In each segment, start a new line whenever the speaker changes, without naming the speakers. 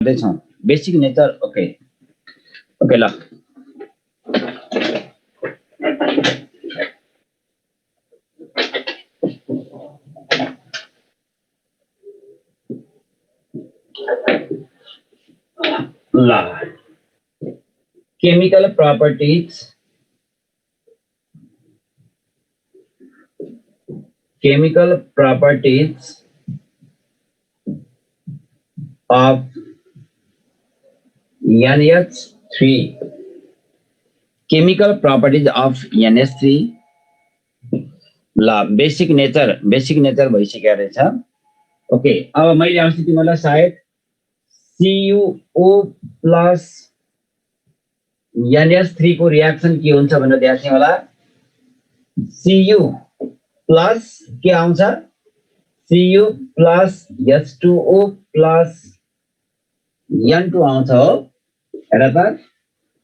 गर्दैछौँ basic nature okay okay ल ल chemical properties of NH3 chemical properties of NH3 ल बेसिक नेचर भइसकेको रहेछ ओके अब मैले अस्ति तिमीलाई सायद CuO प्लस NH3 को रिएक्सन के हुन्छ भनेर दिएको थिएँ होला Cu प्लस के आउँछ Cu plus H2O plus N2 आउँछ हो हेर त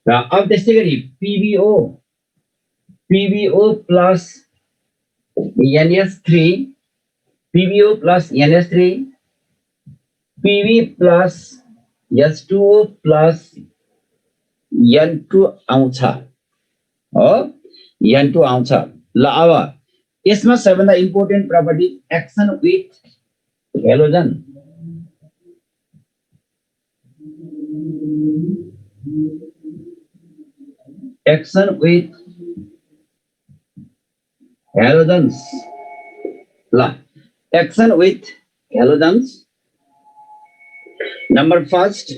र अब त्यसै गरी PbO plus NH3 PbO plus NH3 Pb plus H2O plus N2 आउँछ हो N2 आउँछ ल अब यसमा सबैभन्दा important property action with halogen action with halogens ल action with halogens number first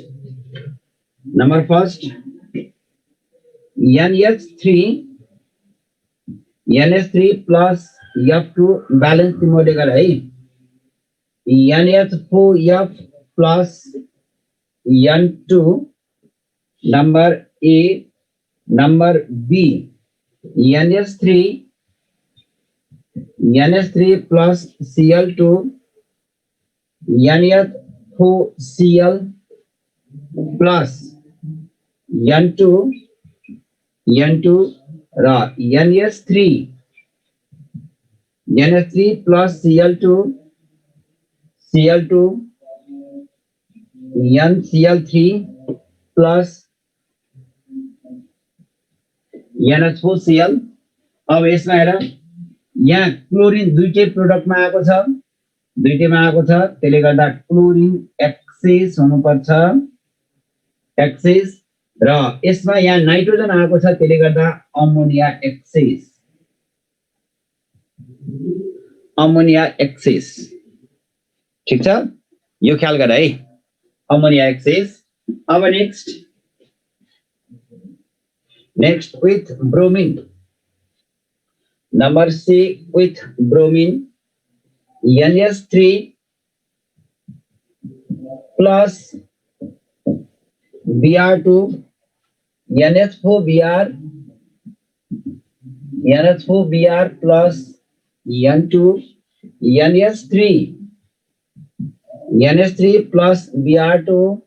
NH3 plus F2 balance तिमीले गर है NH4F plus N2 number A number B NH3 plus Cl2 NH4Cl plus N2 र NH3 plus Cl2 NCl3 plus NH4Cl अब यसमा हेर यहाँ chlorine दुईटै प्रोडक्टमा आएको छ त्यसले गर्दा क्लोरिन एक्सेस हुनुपर्छ एक्सेस र यसमा यहाँ नाइट्रोजन आएको छ त्यसले गर्दा अमोनिया एक्सेस ठीक छ यो ख्याल गर है अमोनिया एक्सेस अब next with bromine number C with bromine NH3 plus Br2 NH4Br plus N2 NH3 plus Br2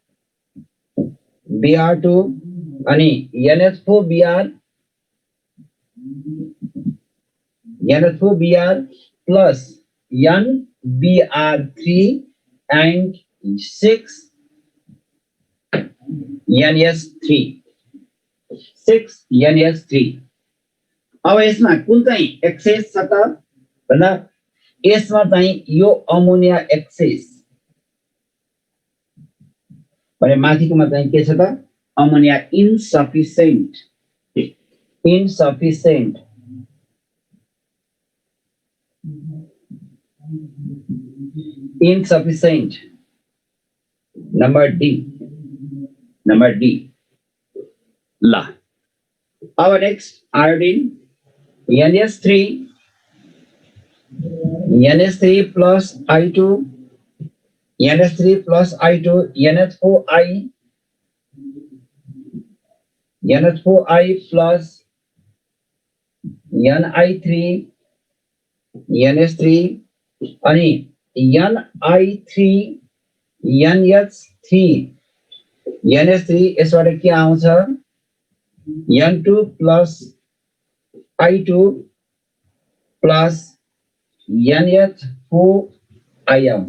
अनि NH4Br plus NBr3 and 6 NH3 अब यसमा कुन चाहिँ एक्सेस छ त भन्दा यसमा चाहिँ यो अमोनिया एक्सेस भने माथिकोमा चाहिँ के छ त अमोनिया इन्सफिसिएन्ट नंबर डी ला अब next iodine NH3 plus I2 NH4I plus Ni3 NH3 अनि Ni3 NH3 यसबाट के आउँछ N2 plus I2 plus NH4I आउँछ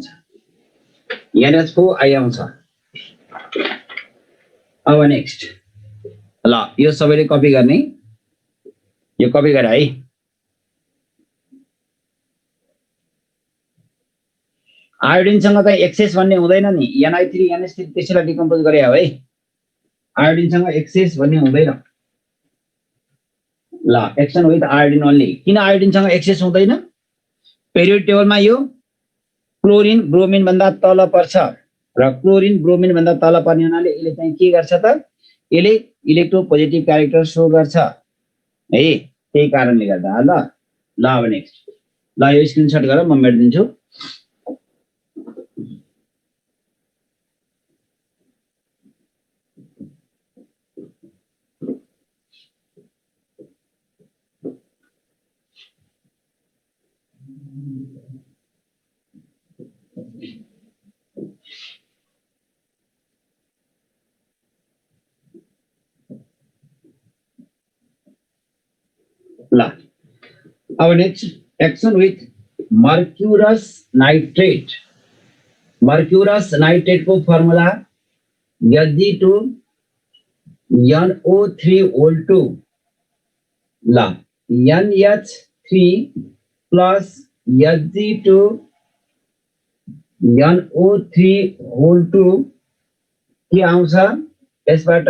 अब नेक्स्ट ल यो सबैले कपी गर्ने यो कपी गरे है आयोडिनसँग चाहिँ एक्सेस भन्ने हुँदैन नि NI3 NH3 त्यसैलाई डिकम्पोज गरे हो है आयोडिनसँग एक्सेस भन्ने हुँदैन ल एक्सन विथ आयोडिन ओन्ली किन आयोडिनसँग एक्सेस हुँदैन पेरियोडिक टेबलमा यो क्लोरिन ब्रोमिन भन्दा तल पर्छ र क्लोरिन ब्रोमिन भन्दा तल पर्ने हुनाले यसले चाहिँ के गर्छ त यसले इलेक्ट्रोपोजिटिभ क्यारेक्टर शो गर्छ है त्यही कारणले गर्दा ल ल अब नेक्स्ट ल यो स्क्रिनशट गरेर म मेटिदिन्छु अब next action with mercurous nitrate को फर्मुला Hg2 NO3 ल NH3 प्लस Hg2 NO3 के आउँछ यसबाट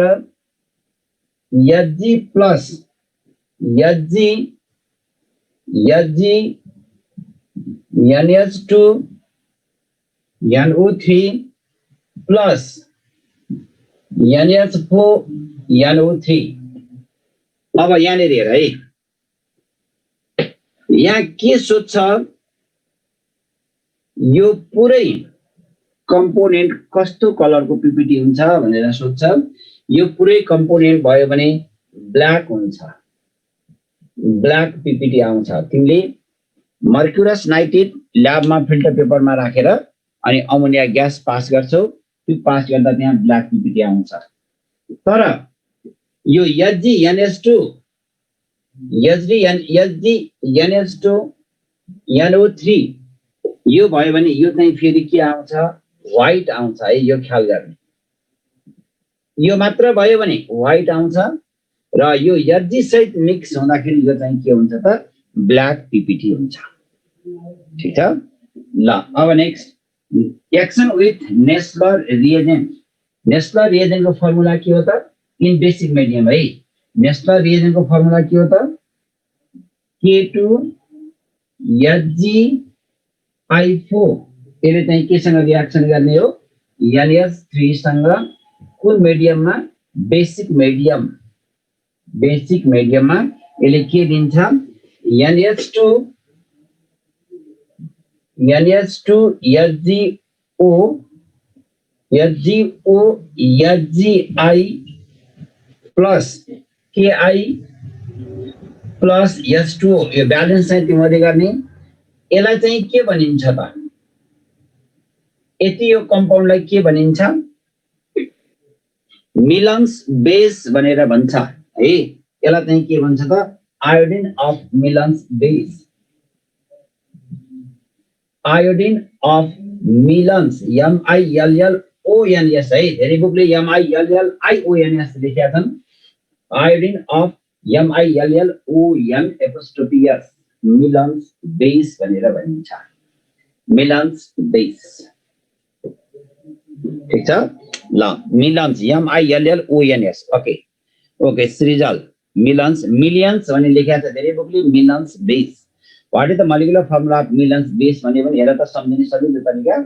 Hg plus Hg NH2 NO3 plus NH4 NO3 अब यहाँनिर हेर है यहाँ के सोध्छ यो पुरै कम्पोनेन्ट कस्तो कलरको पीपीटी हुन्छ भनेर सोध्छ यो पुरै कम्पोनेन्ट भयो भने ब्ल्याक हुन्छ ब्ल्याक पीपीटी आउँछ तिमीले मर्क्युरस नाइट्रेट ल्याबमा फिल्टर पेपरमा राखेर अनि अमोनिया ग्यास पास गर्छौ त्यो पास गर्दा त्यहाँ ब्ल्याक पीपीटी आउँछ तर यो HgNH2 NO3 यो भयो भने यो चाहिँ फेरि के आउँछ व्हाइट आउँछ है यो ख्याल गर्ने यो मात्र भयो भने व्हाइट आउँछ र यो Hg सहित मिक्स हुँदाखेरि यो चाहिँ के हुन्छ त ब्ल्याक पीपीटी हुन्छ ठीक छ ल अब next action with Nessler reagent को फर्मुला के हो त इन बेसिक मिडियम है नेस्लर रिएजेन्ट को फर्मुला के हो त K2 HgI4 यसले चाहिँ केसँग रिएक्सन गर्ने हो NH3 सँग कुन मिडियममा बेसिक मिडियममा यसले के दिन्छ NH2 HgO HgI plus KI plus H2O यो ब्यालेन्स चाहिँ तिमीले गर्ने यसलाई चाहिँ के भनिन्छ त यति यो कम्पाउन्डलाई के भनिन्छ मिलन्स बेस भनेर भन्छ है यसलाई चाहिँ के भन्छ त iodine of Millon's base iodine of Millon's MILLONS है धेरै बुकले MILLIONS लेखेका छन् iodine of MILLONS Millon's base भनेर भनिन्छ मिलन्स बेस ठीक छ ल Millon's MILLONS okay Srijal Millon's millions भन्ने लेखेको छ धेरै बुकले Millon's base what is the molecular formula of Millon's base भन्ने पनि हेर त सम्झिने सजिलो तरिका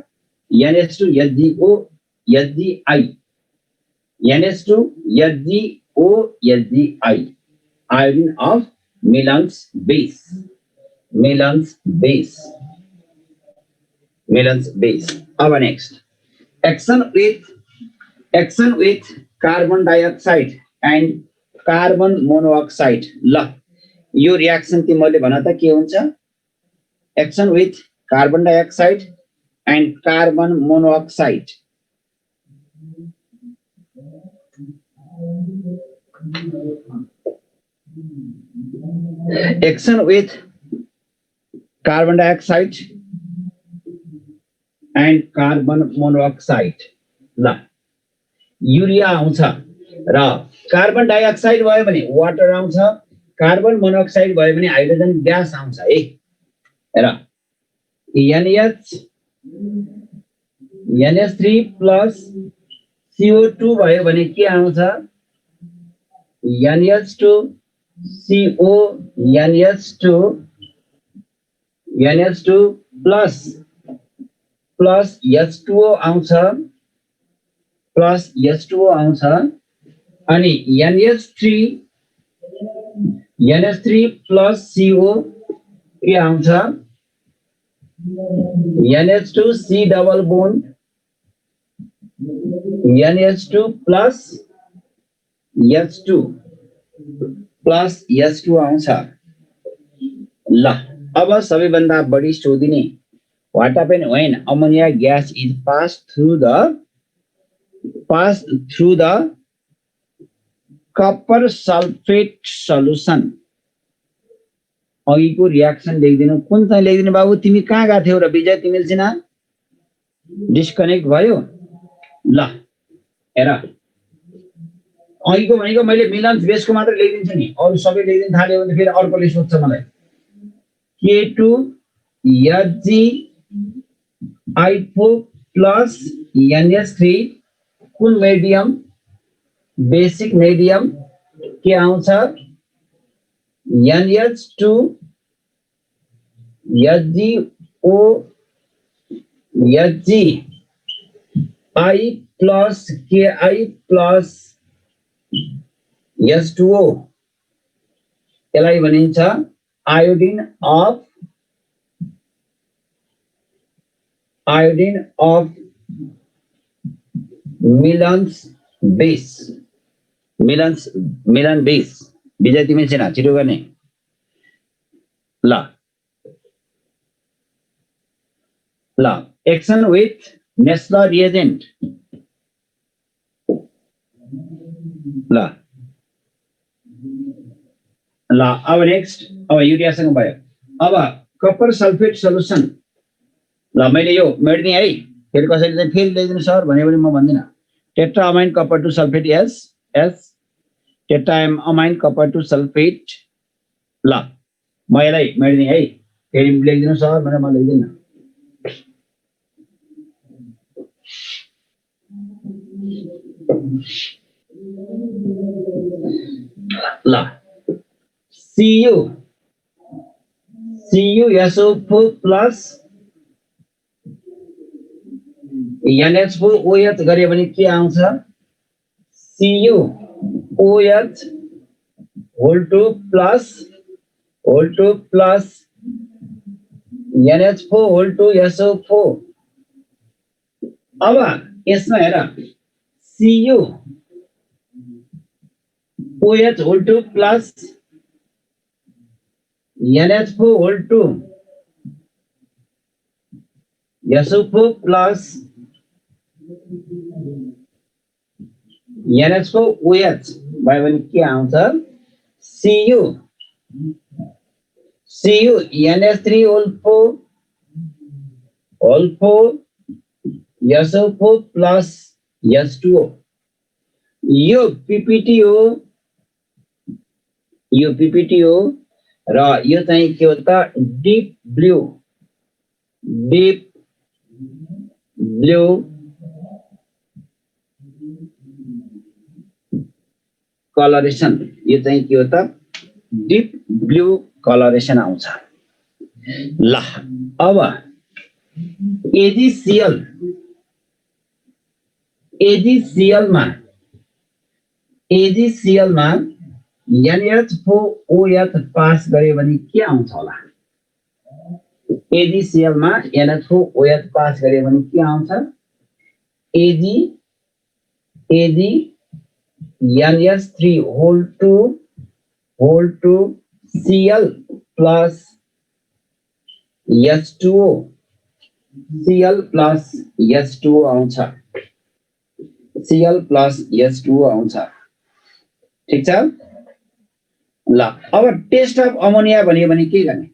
NH2 HgO HgI NH2 HgO HgI iodine of Milan's base our next action with carbon dioxide and carbon monoxide ल यो रिएक्सन तिमीले भन त के हुन्छ action with carbon dioxide and carbon monoxide action with carbon dioxide and carbon monoxide ल urea आउँछ र कार्बन डाइअक्साइड भयो भने वाटर आउँछ, कार्बन मोनोक्साइड भयो भने हाइड्रोजन ग्यास आउँछ है। र NH NH3 प्लस CO2 भयो भने के आउँछ? NH2 CO NH2 plus H2O आउँछ, प्लस H2O आउँछ अनि NH3 प्लस CO के आउँछ? NH2 C double bond NH2 plus H2 plus H2 आउँछ। ल अब सबैभन्दा बढी सोधिने what happen when ammonia gas is passed through the copper sulfate solution। अघिको रियाक्सन लेखिदिनु, कुन चाहिँ लेखिदिनु बाबु? तिमी कहाँ गएको थियौ र विजय? तिमीले सिना डिस्कनेक्ट भयो। ल हेर, अघिको भनेको मैले मिलान्स बेसको मात्र लेखिदिन्छु नि, अरू सबै लेखिदिन थाल्यो भने फेरि अर्कोले सोध्छ मलाई। K2 HgI4 प्लस NH3 कुन मेडियम? बेसिक मेडियम के आउँछ? NH2 HgO HgI plus Ki plus H2O, यसलाई भनिन्छ iodine of Millon's base. Millon base. Vijay तिमी छैन, छिटो गर्ने। ल एक्सन विथ नेस्ला रिएजेन्ट। ल अब नेक्स्ट, अब युरियासँग भयो। अब कपर सल्फेट सोलुसन। ल मैले यो मेट्ने है, फेरि कसैले चाहिँ फेरि ल्याइदिनु सर भन्यो भने म भन्दिनँ। Tetraammine copper two sulphate as tetraammine copper two sulphate. ल म यसलाई मेट्ने है, फेरि लेखिदिनु सर भनेर म लेख्दिनँ। ल CuSO4 प्लस NH4OH गऱ्यो भने के आउँछ? CuOH whole two plus NH4 whole two SO4। अब यसमा हेर, CuOH whole two plus NH4 whole two SO4 plus NH4OH भयो भने के आउँछ? Cu NH3 whole 4 SO4 plus H2O। यो PPT हो र यो चाहिँ के हो त? Deep blue colouration. यो चाहिँ के हो त? डिप ब्लू कलरेसन आउँछ। ल अब AgCl मा NH4OH पास गर्यो भने के आउँछ होला? AgCl मा NH4OH पास गर्यो भने के आउँछ? Ag NH3 whole two Cl plus H2O, Cl plus H2O आउँछ। Cl प्लस H2O आउँछ। ठीक छ? ल अब टेस्ट अफ अमोनिया भन्यो भने के गर्ने?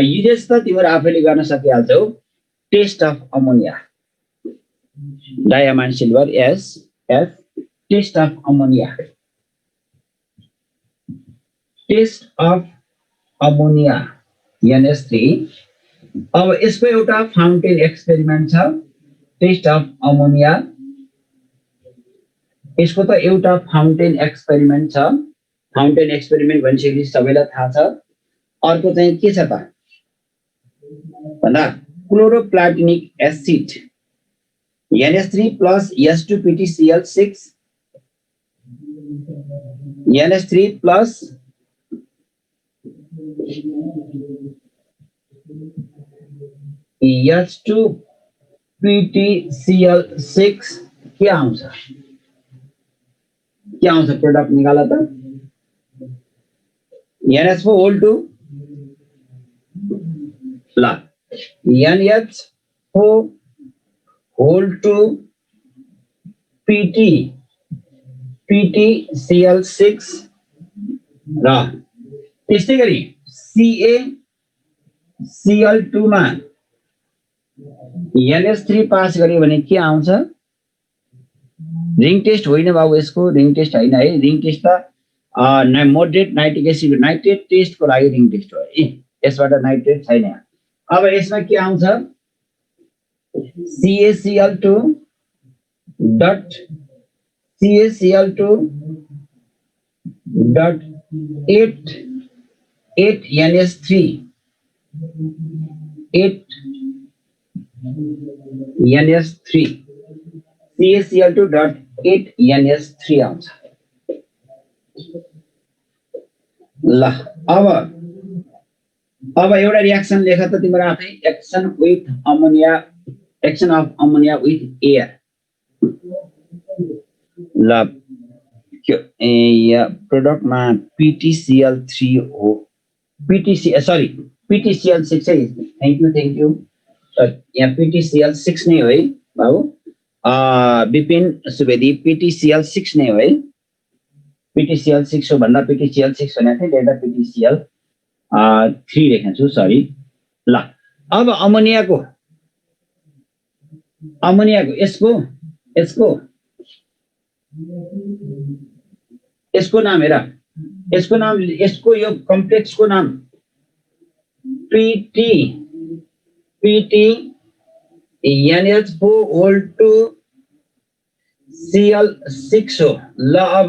युजेस त तिमीहरू आफैले गर्न सकिहाल्छौ। Test of ammonia diamine silver S F test of ammonia NS3 अब यसको एउटा फाउन्टेन एक्सपेरिमेन्ट छ टेस्ट अफ अमोनिया यसको त एउटा फाउन्टेन एक्सपेरिमेन्ट छ फाउन्टेन एक्सपेरिमेन्ट भनिसकेपछि सबैलाई थाहा छ अर्को चाहिँ के छ त भन्दा क्लोरोप्लाटिनिक acid NH3 plus S2PtCl6 NH3 plus S2PtCl6 क्या आउँछ प्रोडक्ट निकाला त NH4 whole 2 ल NH4 whole 2 PtCl6 र त्यस्तै गरी CaCl2 मा NH3 पास गर्यो भने के आउँछ रिङ टेस्ट होइन बाबु यसको रिङ टेस्ट हैन है रिङ टेस्ट त moderate nitric acid nitrate test को लागि रिङ टेस्ट हो यसबाट नाइट्रेट छैन अब यसमा के आउँछ CaCl2 dot 8 NH3 CaCl2 dot 8 NH3 आउँछ ल अब एउटा रिएक्सन लेख त तिम्रो आफै action of ammonia with air ल प्रोडक्ट मा PtCl3 हो PtCl6 है थ्यांक यू यहाँ PtCl6 नै हो है बाबु विपिन सुवेदी PtCl6 नै हो है PtCl6 हो भन्दा PtCl6 भनेको थिए लेख्दा PtCl3 लेखेको छु सरी ल अब अमोनियाको यसको नाम हेर यसको यो कम्प्लेक्स को नाम NH4 whole 2 Cl6 हो ल अब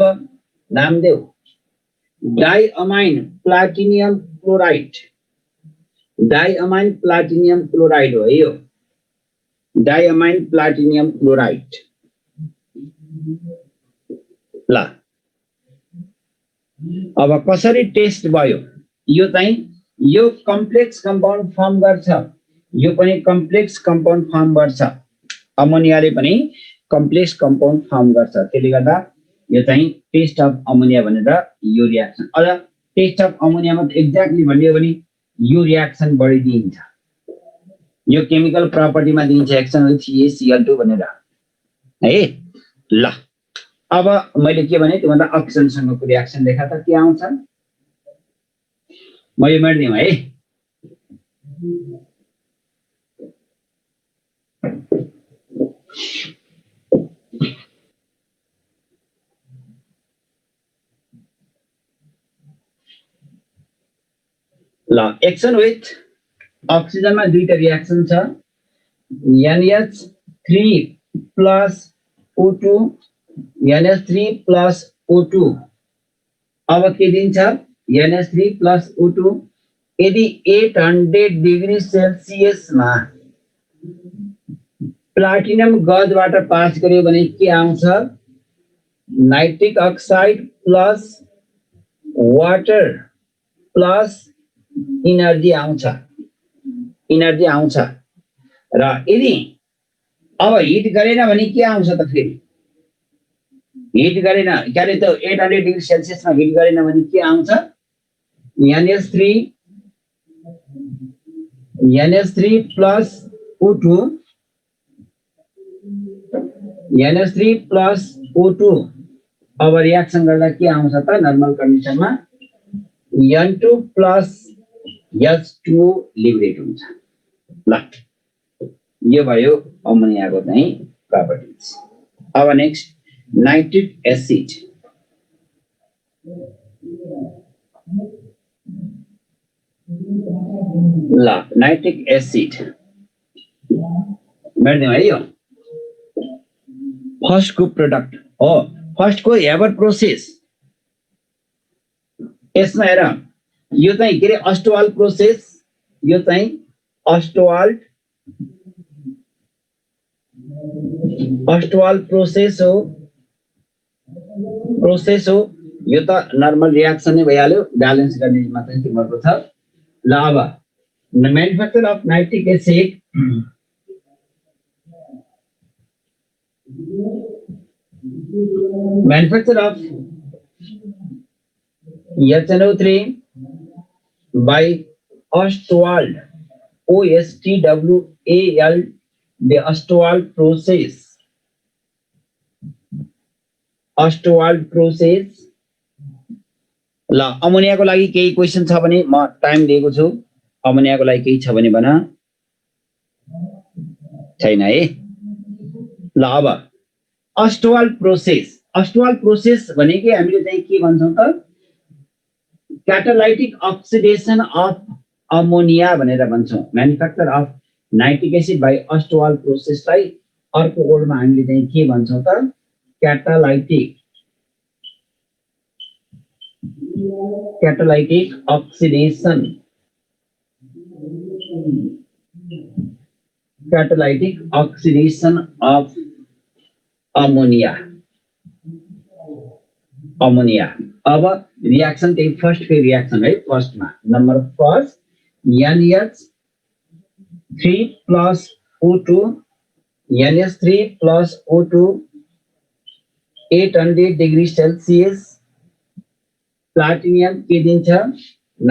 नाम देऊ डाइअमाइन प्लाटिनियम क्लोराइड हो यो डाइअमाइन प्लाटिनियम क्लोराइड ल अब कसरी टेस्ट भयो यो चाहिँ यो कम्प्लेक्स कम्पाउन्ड फर्म गर्छ यो पनि कम्प्लेक्स कम्पाउन्ड फर्म गर्छ अमोनियाले पनि कम्प्लेक्स कम्पाउन्ड फर्म गर्छ त्यसले गर्दा यो चाहिँ टेस्ट अफ अमोनिया भनेर यो रिएक्सन अझ टेस्ट अफ अमोनियामा एक्ज्याक्टली भन्यो भने यो रिएक्सन बढी दिइन्छ यो केमिकल प्रपर्टीमा दिन्छ एक्सन विथ CaCl2 भनेर है ल अब मैले के भने त्यो भन्दा अक्सिजनसँगको रिएक्सन लेखा त के आउँछ म यो मेट्दिम है ल एक्सन विथ अक्सिजनमा दुईटा रिएक्सन छ NH3 plus O2 NH3 plus O2 अब के दिन्छ NH3 plus O2 यदि 800 डिग्री सेल्सियस मा प्लाटिनम गजबाट पास गर्यो भने के आउँछ nitric oxide plus water plus energy आउँछ र यदि अब हिट गरेन भने के आउँछ त फेरि हिट गरेन क्यारे त 800 डिग्री सेल्सियस मा हिट गरेन भने के आउँछ NH3 plus O2 अब रिएक्सन गर्दा के आउँछ त normal कन्डिसनमा N2 plus H2O liberate हुन्छ ल यो भयो अमोनियाको चाहिँ properties. Our next, nitric acid. Nitric acid. First को product. First को ever process. यसमा हेर यो चाहिँ के रे अस्टवाल्ट प्रोसेस यो चाहिँ अस्टवाल्ट प्रोसेस हो यो त नर्मल रिएक्सन नै भइहाल्यो ब्यालेन्स गर्ने मात्र तिम्रो छ ल अब manufacture of nitric acid manufacture of HNO3 by Ostwald, OSTWAL, the Ostwald process. Ostwald process. ल अमोनियाको लागि केही क्वेशन छ भने म टाइम दिएको छु अमोनियाको लागि केही छ भने भन छैन है ल अब अस्टवाल्ट प्रोसेस भनेको हामीले चाहिँ के भन्छौं त क्याटालाइटिक अक्सिडेसन अफ अमोनिया भनेर भन्छौं manufacture of nitric acid by Ostwald प्रोसेसलाई अर्को वर्डमा हामीले चाहिँ के भन्छौं त क्याटालाइटिक अक्सिडेसन अफ अमोनिया अब रिएक्सन त्यही फर्स्ट के रिएक्सन है फर्स्टमा number first NH3 plus O2 800 degree Celsius platinum के दिन्छ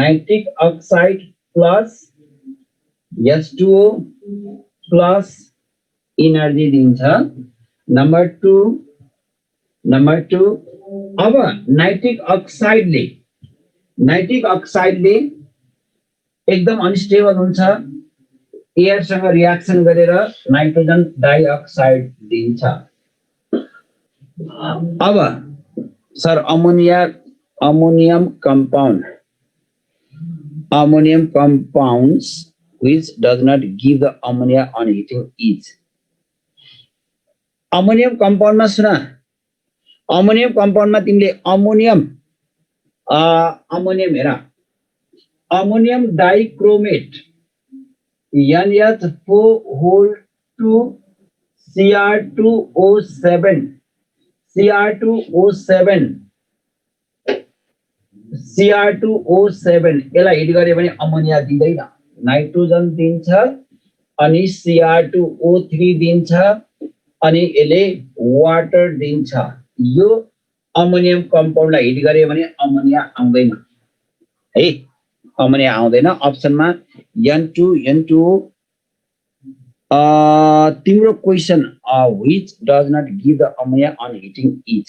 nitric oxide plus H2O plus energy दिन्छ नंबर 2 अब नाइट्रिक अक्साइडले एकदम अनस्टेबल हुन्छ एयर सँग रिएक्सन गरेर नाइट्रोजन डाइअक्साइड दिन्छ अब sir ammonium compounds which does not give the ammonia on heating is ammonium कम्पाउन्डमा सुन अमोनियम कम्पाउन्डमा तिमीले अमोनियम हेर अमोनियम डाइक्रोमेट NH4 Cr2O7 यसलाई हिट गरे भने अमोनिया दिँदैन नाइट्रोजन दिन्छ अनि Cr2O3 दिन्छ अनि यसले वाटर दिन्छ यो अमोनियम कम्पाउन्डलाई हिट गरे भने अमोनिया आउँदैन है अमोनिया आउँदैन अप्सनमा N2O तिम्रो question which does not give the ammonia on heating is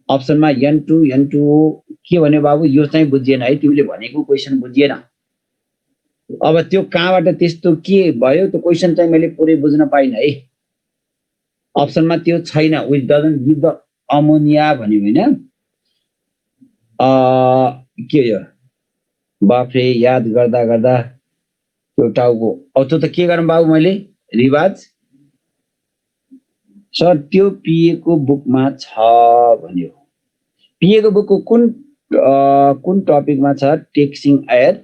अप्सनमा N2O के भन्यो बाबु यो चाहिँ बुझिएन है तिमीले भनेको क्वेशन बुझिएन अब त्यो कहाँबाट त्यस्तो के भयो त्यो क्वेशन चाहिँ मैले पुरै बुझ्न पाइन है अप्सनमा त्यो छैन which doesn't give the ammonia भन्यो हैन के यो बाफरे याद गर्दा त्यो टाउको त्यो त के गरौँ बाबु मैले रिवाज सर त्यो पिएको बुकमा छ भन्यो पिएको बुकको कुन टपिकमा छ टेक्सिङ एयर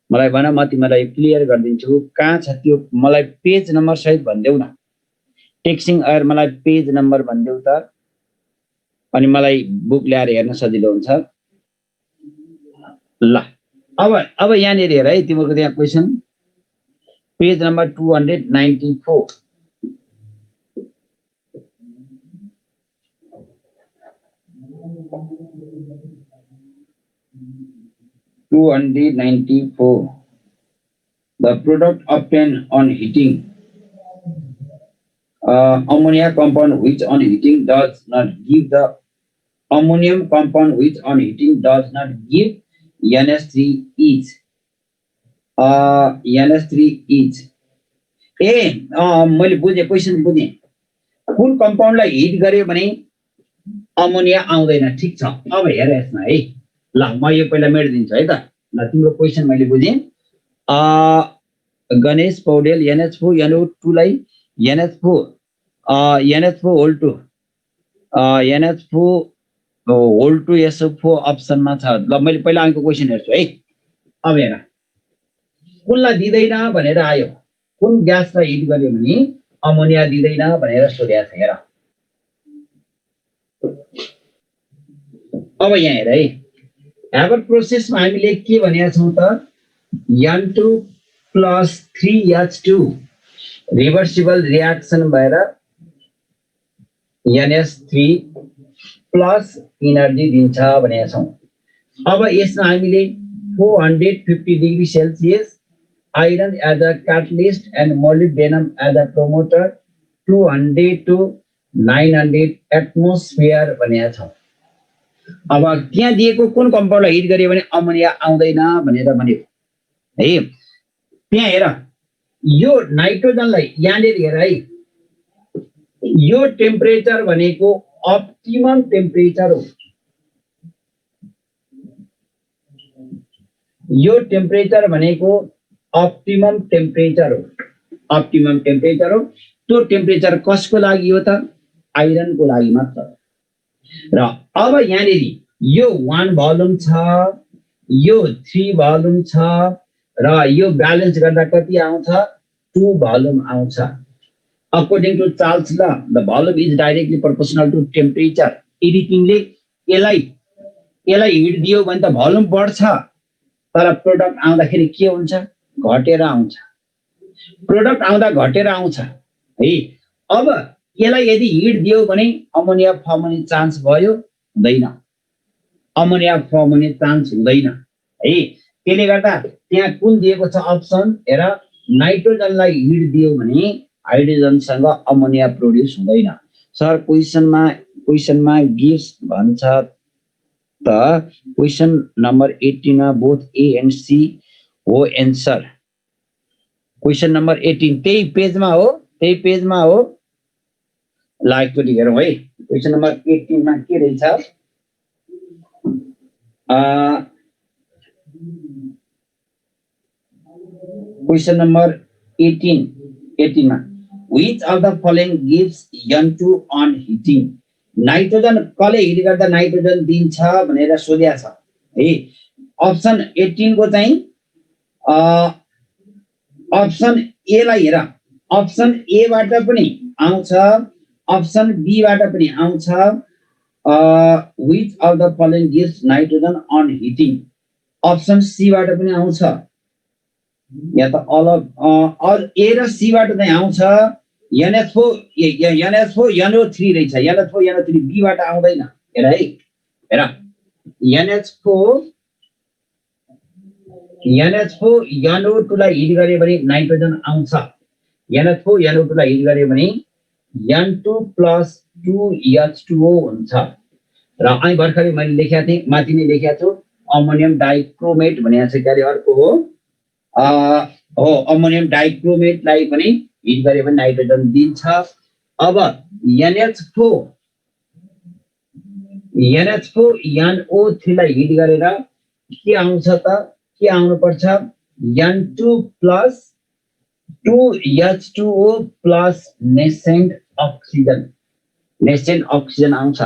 मलाई भन म तिमीलाई क्लियर गर्दिन्छु कहाँ छ त्यो मलाई पेज नम्बर सहित भन्देऊ न टेक्सिङ एयर मलाई पेज नम्बर भन्देऊ त अनि मलाई बुक ल्याएर हेर्न सजिलो हुन्छ ल अब यहाँ हेर है तिम्रो त्यहाँ question page number 294 the product obtained on heating ammonia compound which on heating does not give the ammonium compound which on heating does not give NH3 is NH3 is मैले बुझे क्वेशन बुझे कुन कम्पाउन्डलाई हिट गर्यो भने ammonia आउँदैन। ठीक छ, अब हेर यसमा है। ल म यो पहिला मेटिदिन्छु है त। ल तिम्रो क्वेशन मैले बुझेँ। गणेश पौडेल NH4 NO2 लाई NH4 whole 2 NH4 whole 2 SO4 अप्सनमा छ। ल मैले पहिला अङ्कको क्वेशन हेर्छु है। अब हेर कुनलाई दिँदैन भनेर आयो, कुन ग्यासलाई हिट गर्यो भने अमोनिया दिँदैन भनेर सोधेको छ। हेर अब यहाँ हेर है, हेबर प्रोसेसमा हामीले के भनेका छौँ त, N2 + 3H2 रिभर्सिबल रियाक्सन भएर NH3 प्लस इनर्जी दिन्छ भनेका छौँ। अब यसमा हामीले 450 degree Celsius iron as a catalyst and molybdenum as a promoter 200 to 900 atmosphere भनेका छौँ। अब त्यहाँ दिएको कुन कम्पाउन्डलाई हिट गर्यो भने अमोनिया आउँदैन भनेर भन्यो है। त्यहाँ हेर यो नाइट्रोजनलाई यहाँनिर हेर है, यो टेम्परेचर भनेको अप्टिमम टेम्परेचर हो। यो टेम्परेचर भनेको अप्टिमम टेम्परेचर हो। अप्टिमम टेम्परेचर हो। त्यो टेम्परेचर कसको लागि हो त? आइरनको लागि मात्र। र अब यहाँनिर यो 1 भोल्युम छ, यो 3 भोल्युम छ र यो ब्यालेन्स गर्दा कति आउँछ? 2 भोल्युम आउँछ। According to Charles law the volume is directly proportional to temperature. यदि तिमीले यसलाई हिट दियो भने त भोल्युम बढ्छ, तर प्रोडक्ट आउँदाखेरि के हुन्छ? घटेर आउँछ। प्रोडक्ट आउँदा घटेर आउँछ है। अब यसलाई यदि हिट दियो भने अमोनिया फर्म हुने चान्स भयो? हुँदैन। अमोनिया फर्म हुने चान्स हुँदैन है। त्यसले गर्दा त्यहाँ कुन दिएको छ अप्सन हेर, नाइट्रोजनलाई हिट दियो भने हाइड्रोजनसँग अमोनिया प्रोड्युस हुँदैन। सर क्वेशनमा गिभ्स भन्छ त क्वेशन नम्बर 18 मा बोथ ए एन्ड सी हो एन्सर। क्वेशन नम्बर 18 त्यही पेजमा हो, त्यही पेजमा हो। ल एकचोटि हेरौँ है, क्वेशन नम्बर 18 मा के रहेछ? क्वेशन नम्बर 18 मा which of the following gives N2 on heating? Nitrogen कसले हिट गर्दा नाइट्रोजन दिन्छ भनेर सोधेको छ है। अप्सन 18 को चाहिँ अप्सन ए लाई हेर, अप्सन ए बाट पनि आउँछ, अप्सन बी बाट पनि आउँछ। which of the following gives nitrogen on heating? Option C बाट पनि आउँछ, या त अल ए र सी बाट चाहिँ आउँछ। NH4 NO3 रहेछ, NH4 NO3 बी बाट आउँदैन। हेर है, हेर NH4 NO2 लाई हिट गर्यो भने नाइट्रोजन आउँछ। NH4 NO2 लाई हिट गर्यो भने N2 + 2H2O हुन्छ। र अनि भर्खरै मैले लेखेको थिएँ, माथि नै लेखेको छु, अमोनियम डाइक्रोमेट भनेको छ। के अरे अर्को हो अमोनियम डाइक्रोमेटलाई पनि हिट गर्यो भने नाइट्रोजन दिन्छ। अब NH4 NO3 लाई हिट गरेर के आउँछ त? के आउनु पर्छ? N2 + 2H2O + नेसेन्ट अक्सिजन आउँछ।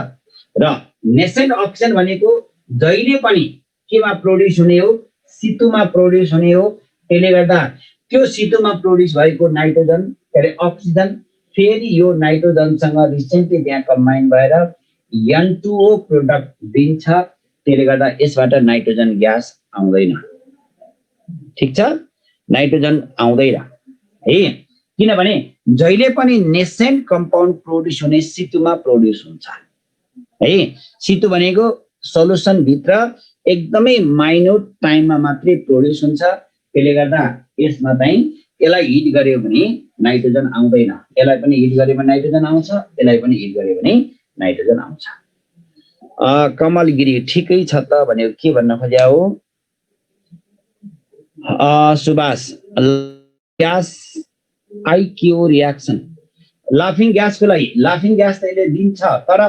र नेसेन्ट अक्सिजन भनेको जहिले पनि केमा प्रोड्युस हुने हो? सितुमा प्रोड्युस हुने हो। त्यसले गर्दा त्यो सितुमा प्रोड्युस भएको नाइट्रोजन के अरे अक्सिजन फेरि यो नाइट्रोजनसँग रिसेन्टली त्यहाँ कम्बाइन भएर N2O प्रोडक्ट दिन्छ। त्यसले गर्दा यसबाट नाइट्रोजन ग्यास आउँदैन। ठीक छ, नाइट्रोजन आउँदैन है। किनभने जहिले पनि नेसेन्ट कम्पाउन्ड प्रोड्युस हुने सितुमा प्रोड्युस हुन्छ है। सितु भनेको सोलुसन भित्र एकदमै माइन्युट टाइममा मात्रै प्रोड्युस हुन्छ। त्यसले गर्दा यसमा चाहिँ यसलाई हिट गर्यो भने नाइट्रोजन आउँदैन। यसलाई पनि हिट गर्यो भने नाइट्रोजन आउँछ, यसलाई पनि हिट गर्यो भने नाइट्रोजन आउँछ। कमल गिरी ठिकै छ त भनेको के भन्न खोज्या हो? सुभाष ग्यास आइक्यू रियाक्सन। लाफिङ ग्यासको लागि लाफिङ ग्यास त्यसले दिन्छ, तर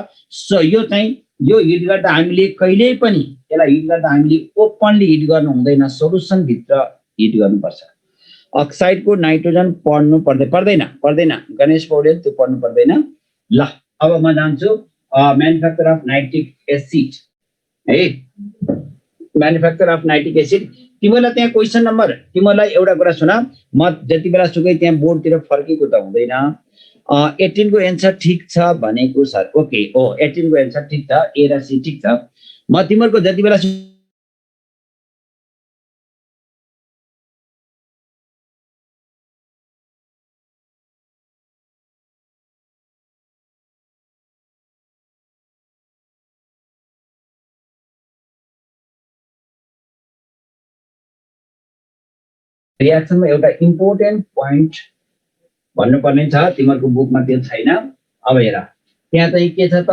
यो चाहिँ यो हिट गर्दा हामीले कहिल्यै पनि यसलाई हिट गर्दा हामीले ओपनली हिट गर्नु हुँदैन, सोलुसन भित्र हिट गर्नुपर्छ। अक्साइडको नाइट्रोजन पढ्नु पर्दैन गणेश पौडेल, त्यो पढ्नु पर्दैन। ल अब म जान्छु म्यानुफ्याक्चर अफ नाइट्रिक एसिड है, म्यानुफ्याक्चर अफ नाइट्रिक एसिड। तिमीलाई त्यहाँ क्वेसन नम्बर, तिमीलाई एउटा कुरा सुन, म जति बेला सुकै त्यहाँ बोर्डतिर फर्केको त हुँदैन। 18 को एन्सर ठिक छ भनेको सर, ओके हो 18 को एन्सर ठिक छ, ए र सी ठिक छ। म तिमीहरूको जति बेला रियाक्सनमा एउटा इम्पोर्टेन्ट पोइन्ट भन्नुपर्ने छ, तिमीहरूको बुकमा त्यो छैन। अब हेर त्यहाँ चाहिँ के छ त,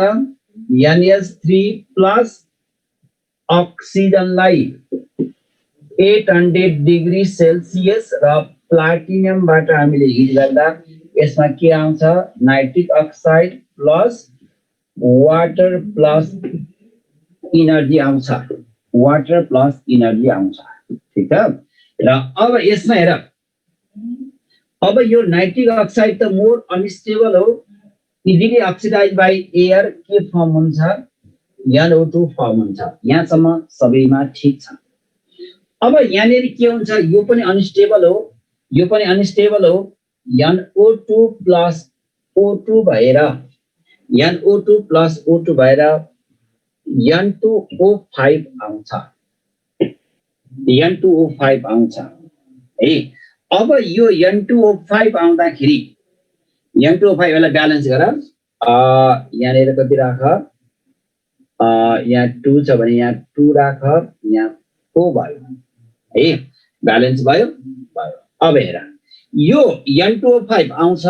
NH3 प्लस अक्सिजनलाई 800 डिग्री सेल्सियस र प्लाटिनियमबाट हामीले हिट गर्दा यसमा के आउँछ, nitric oxide plus water plus energy आउँछ, वाटर प्लस इनर्जी आउँछ, ठीक छ। र अब यसमा हेर, अब यो नाइट्रिक अक्साइड त मोर अनस्टेबल हो, इजिली अक्सिडाइज बाई एयर, के फर्म हुन्छ, NO2 फर्म हुन्छ। यहाँसम्म सबैमा ठीक छ। अब यहाँनिर के हुन्छ, यो पनि अनस्टेबल हो, यो पनि अनस्टेबल हो, NO2 प्लस O2 भएर NO2 प्लस O2 भएर N2O5 आउँछ, N2O5 आउँछ है। अब यो N2O5 आउँदाखेरि N2O5 यसलाई ब्यालेन्स गर, यहाँनिर कति राख, यहाँ 2 छ भने यहाँ 2 राख, यहाँ 4 भयो है, ब्यालेन्स भयो। अब हेर यो N2O5 आउँछ,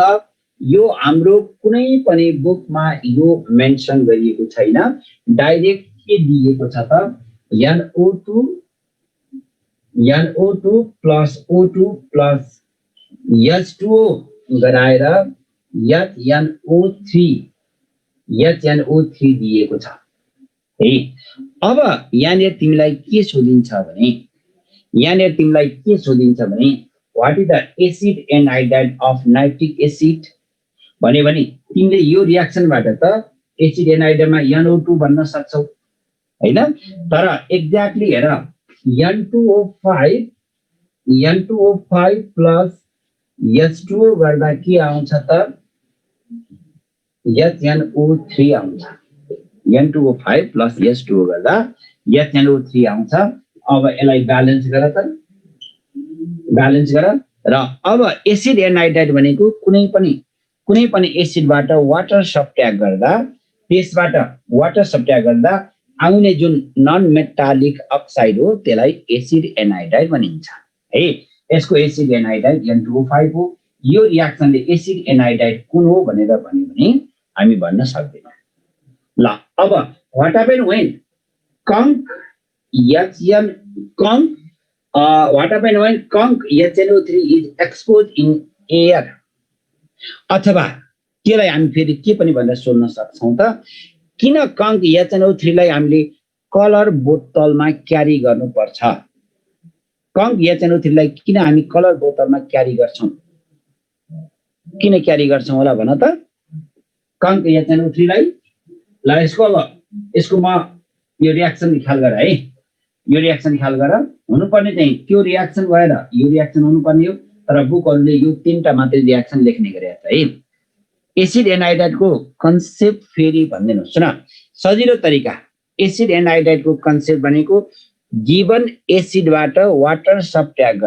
यो हाम्रो कुनै पनि बुकमा यो मेन्सन गरिएको छैन, डाइरेक्ट के दिएको छ त, NO2 plus O2 plus H2O गराएर HNO3 दिएको छ है। अब यहाँनिर तिमीलाई के सोधिन्छ भने, यहाँनिर तिमीलाई के सोधिन्छ भने what is the acid anhydride of nitric acid भन्यो भने तिमीले यो रियाक्सनबाट त एसिड एनाइडमा NO2 भन्न सक्छौ हैन, तर एक्ज्याक्टली हेर N2O5 प्लस H2O गर्दा के आउँछ त, HNO3 आउँछ, N2O5 प्लस H2O गर्दा HNO3 आउँछ। अब यसलाई ब्यालेन्स गर त, ब्यालेन्स गर। र अब एसिड एनाइडाइड भनेको कुनै पनि एसिडबाट वाटर सब्ट्र्याक्ट गर्दा, त्यसबाट वाटर सब्ट्र्याक्ट गर्दा आउने जुन नन मेटालिक अक्साइड हो त्यसलाई एसिड एनाइडाइड भनिन्छ है। यसको एसिड एनाइडाइड N2O5 हो। यो रियाक्सनले एसिड एनाइडाइड कुन हो भनेर भन्यो भने हामी भन्न सक्दैनौँ। ल अब what happen when conc HNO3 is expose in air, अथवा त्यसलाई हामी फेरि के पनि भनेर सोध्न सक्छौँ त, किन कंक HNO3 लाई हामीले कलर बोतलमा क्यारी गर्नुपर्छ, कंक HNO3 लाई किन हामी कलर बोतलमा क्यारी गर्छौँ, किन क्यारी गर्छौँ होला भन त। कंक HNO3 लाई ल यसको म यो रियाक्सन ख्याल गर है, यो रियाक्सन ख्याल गर। हुनुपर्ने चाहिँ त्यो रियाक्सन भएर यो रियाक्सन हुनुपर्ने हो, तर बुकहरूले यो 3टा मात्रै रियाक्सन लेख्ने गरेको छ है। एसिड एनाइडाइडको कन्सेप्ट फेरि भन्दिनु सुन, सजिलो तरिका। एसिड एनाइडाइडको कन्सेप्ट भनेको गिवन एसिडबाट वाटर सब्ट्र्याक्ट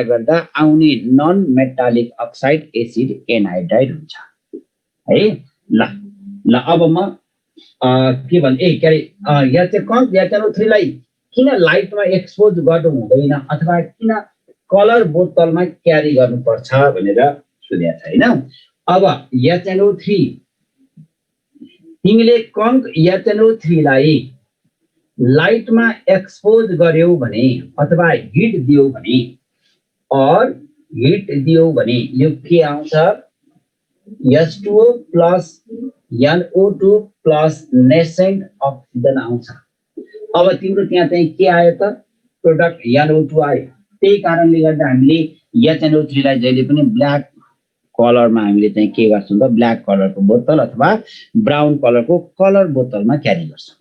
गर्दा आउने नन मेटालिक अक्साइड एसिड एनाइडाइड हुन्छ है। ल अब म के भन् के अरे यहाँ चाहिँ कंक HNO3 लाई किन लाइटमा एक्सपोज गर्नु हुँदैन, अथवा किन कलर बोतलमा क्यारी गर्नुपर्छ भनेर सोधेको छ हैन। अब HNO3 तिमीले कंक HNO3 लाई लाइटमा एक्सपोज गर्यौ भने अथवा हिट दियौ भने और हिट दियो भने यो के आउँछ H2O plus NO2 plus nascent oxygen आउँछ। अब तिम्रो त्यहाँ चाहिँ के आयो त प्रोडक्ट NO2 आयो। त्यही कारणले गर्दा हामीले HNO3 लाई जहिले पनि ब्ल्याक कलरमा हामीले चाहिँ के गर्छौं त ब्ल्याक कलरको बोतल अथवा ब्राउन कलरको कलर बोतलमा क्यारी गर्छौं।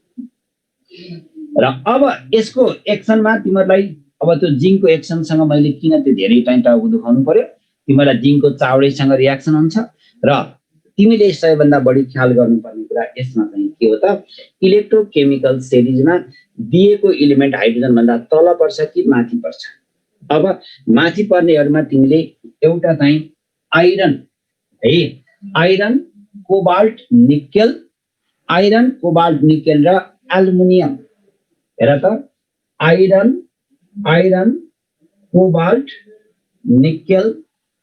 र अब यसको एक्सनमा तिमीलाई अब त्यो जिंकको एक्सनसँग मैले किन त्यो धेरै टाइम टाउको दुखाउनु पर्यो तिमीलाई जिंकको चाउडैसँग रियाक्सन हुन्छ र तिमीले सबैभन्दा बढी ख्याल गर्नुपर्ने कुरा यसमा चाहिँ के हो त इलेक्ट्रोकेमिकल सिरिजमा दिएको एलिमेन्ट हाइड्रोजन भन्दा तल पर्छ कि माथि पर्छ। अब माथि पर्नेहरुमा तिमीले एउटा चाहिँ आइरन है आइरन कोबाल्ट निकेल र एल्युमिनियम हेर त iron cobalt nickel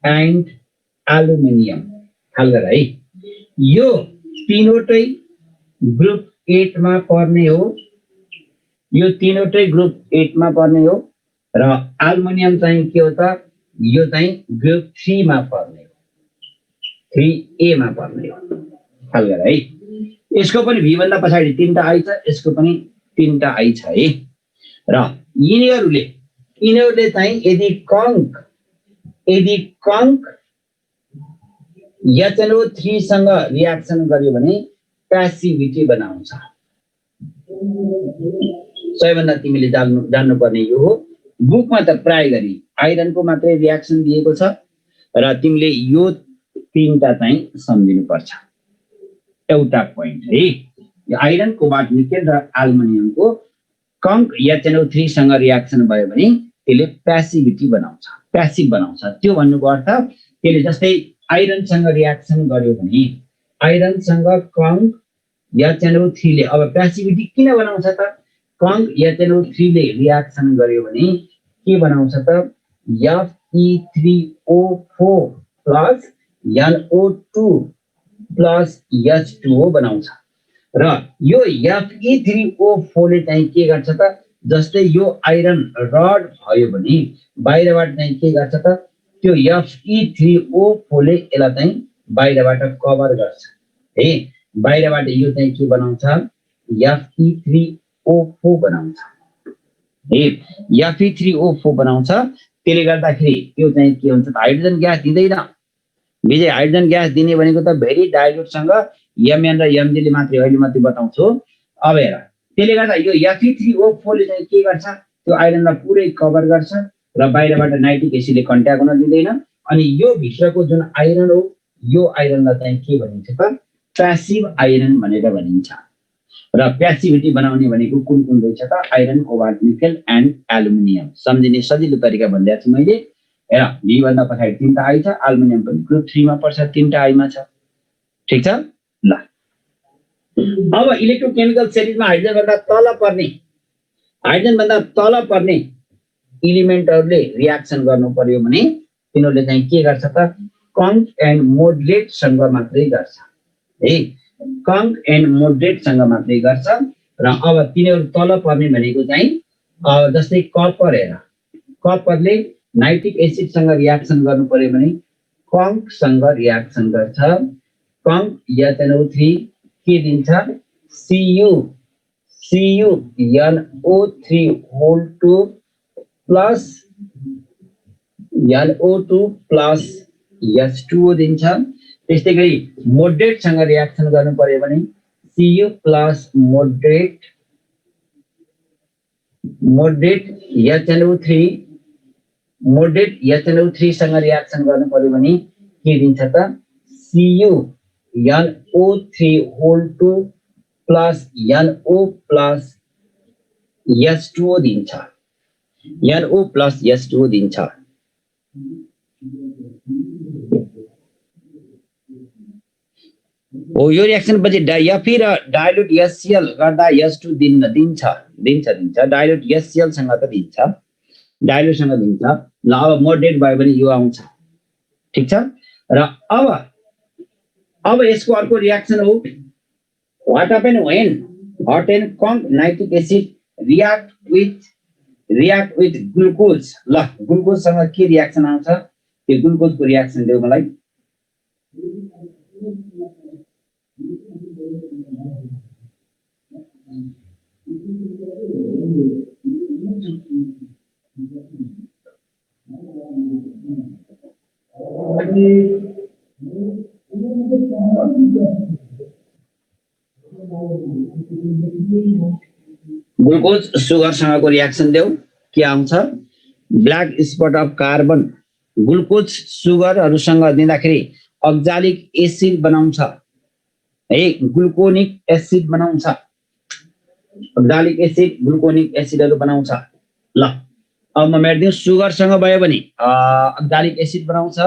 and aluminium ख्याल गर है। यो तीनवटै ग्रुप 8 मा पर्ने हो। यो तीनवटै ग्रुप 8 मा पर्ने हो र एल्युमिनियम चाहिँ के हो त यो चाहिँ ग्रुप 3 मा पर्ने हो 3A मा पर्ने हो ख्याल गर है। यसको पनि V भन्दा पछाडी तीनटा आई छ यसको पनि तीनटा आई छ है। र यिनीहरुले चाहिँ यदि कङ्क HNO3 सँग रियाक्सन गर्यो भने प्यासिभिटी बनाउँछ। सबैभन्दा तिमीले जान्नुपर्ने यो हो। बुकमा त प्राय गरी आइरनको मात्रै रियाक्सन दिएको छ र तिमीले यो तीनटा चाहिँ सम्झिनु पर्छ। एउटा पोइन्ट है यो आइरन कोबाल्ट निकेल र एल्युमिनियमको कङ्क HNO3 सँग रियाक्सन भयो भने त्यसले प्यासिभिटी बनाउँछ प्यासिभ बनाउँछ। त्यो भन्नुको अर्थ त्यसले जस्तै आइरनसँग रियाक्सन गर्यो भने आइरनसँग कङ्क HNO3 ले अब प्यासिभिटी किन बनाउँछ त कङ्क HNO3 ले रियाक्सन गर्यो भने के बनाउँछ त Fe3O4 plus NO2 plus H2O बनाउँछ। र यो Fe3O4 ले चाहिँ के गर्छ त जस्तै यो आइरन रड भयो भने बाहिरबाट चाहिँ के गर्छ त त्यो Fe3O4 ले यसलाई चाहिँ बाहिरबाट कभर गर्छ है। बाहिरबाट यो चाहिँ के बनाउँछ Fe3O4 बनाउँछ है। Fe3O4 बनाउँछ। त्यसले गर्दाखेरि यो चाहिँ के हुन्छ त हाइड्रोजन ग्यास दिँदैन। विजय हाइड्रोजन ग्यास दिने भनेको त भेरी डाइल्युटसँग Mn र Mg ले मात्रै अहिले मात्रै बताउँछु। अब हेर त्यसले गर्दा यो Fe3O4 ले चाहिँ के गर्छ त्यो आइरनलाई पुरै कभर गर्छ र बाहिरबाट नाइट्रिक एसिडले कन्ट्याक्ट हुन दिँदैन। अनि यो भित्रको जुन आइरन हो यो आइरनलाई चाहिँ के भनिन्छ त प्यासिभ आइरन भनेर भनिन्छ। र प्यासिभिटी बनाउने भनेको कुन रहेछ त iron cobalt nickel and aluminium. सम्झिने सजिलो तरिका भन्दैछु मैले। हेर V भन्दा पछाडी तीनटा आई छ एल्युमिनियम पनि ग्रुप 3 मा पर्छ तीनटा आई मा छ। ठीक छ ल। अब इलेक्ट्रोकेमिकल सिरिजमा हाइड्रोजन भन्दा तल पर्ने एलिमेन्टहरुले रियाक्सन गर्नु पर्यो भने तिनीहरुले चाहिँ के गर्छ त कङ्क एन्ड मोडरेट सँग मात्रै गर्छ है। कङ्क एन्ड मोडरेट सँग मात्रै गर्छ। र अब तिनीहरु तल पर्ने भनेको चाहिँ जस्तै कपर हेर कपरले नाइट्रिक एसिड सँग रियाक्सन गर्नु पर्यो भने कङ्क सँग रियाक्सन गर्छ। कङ्क HNO3 के दिन्छ CuNO3 plus NO2 plus H2O दिन्छ। त्यस्तै गरी मोडरेट सँग रियाक्सन गर्नु पर्यो भने Cu प्लस मोडरेट HNO3 सँग रियाक्सन गर्नु पर्यो भने के दिन्छ त CuNO3 plus NO plus H2O दिन्छ। NO प्लस H2O दिन्छ। ओ यो रियाक्सन पछि Fe र डाइल्युट HCl गर्दा H2 दिन्छ डाइल्युट HCl सँग त दिन्छ डाइल्युट सँग दिन्छ। ल अब मोडरेट भयो भने यो आउँछ। ठीक छ। र अब यसको अर्को रियाक्सन हो what happen when hot and conc nitric acid react with glucose. ल ग्लुकोज सँग के रियाक्सन आउँछ यो ग्लुकोजको रियाक्सन देऊ मलाई। ग्लुकोज सुगरसँगको रियाक्सन देऊ के आउँछ? Black spot of carbon glucose सुगरहरूसँग दिँदाखेरि अक्जालिक एसिड बनाउँछ है, ग्लुकोनिक एसिड बनाउँछ। अक्जालिक एसिड ग्लुकोनिक एसिडहरू बनाउँछ। ल अब म मेट्दिउँ, सुगरसँग भयो भने अक्जालिक एसिड बनाउँछ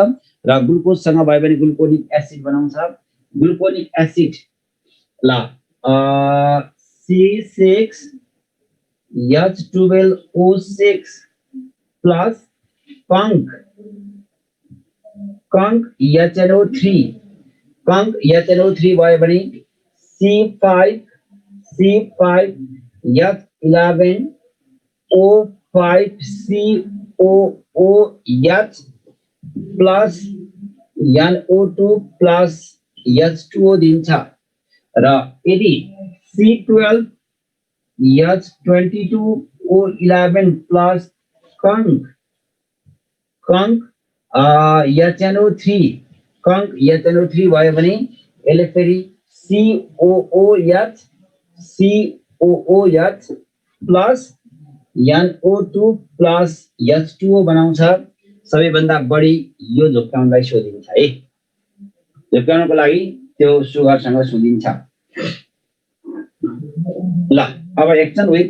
र ग्लुकोजसँग भयो भने ग्लुकोनिक एसिड बनाउँछ। ग्लुकोनिक एसिड ल C6H12O6 plus Kank HNO3 Kank HNO3 भयो भने C5H11O5COOH plus NO2 plus H2O दिन्छ र यदि C12H22O11 प्लस कंक HNO3 भयो भने यसले फेरि COOH plus NO2 plus H2O बनाउँछ। सबैभन्दा बढी यो झुक्काउनलाई सोधिन्छ है, झुक्काउनको लागि त्यो सुगरसँग सोधिन्छ। ल अब action with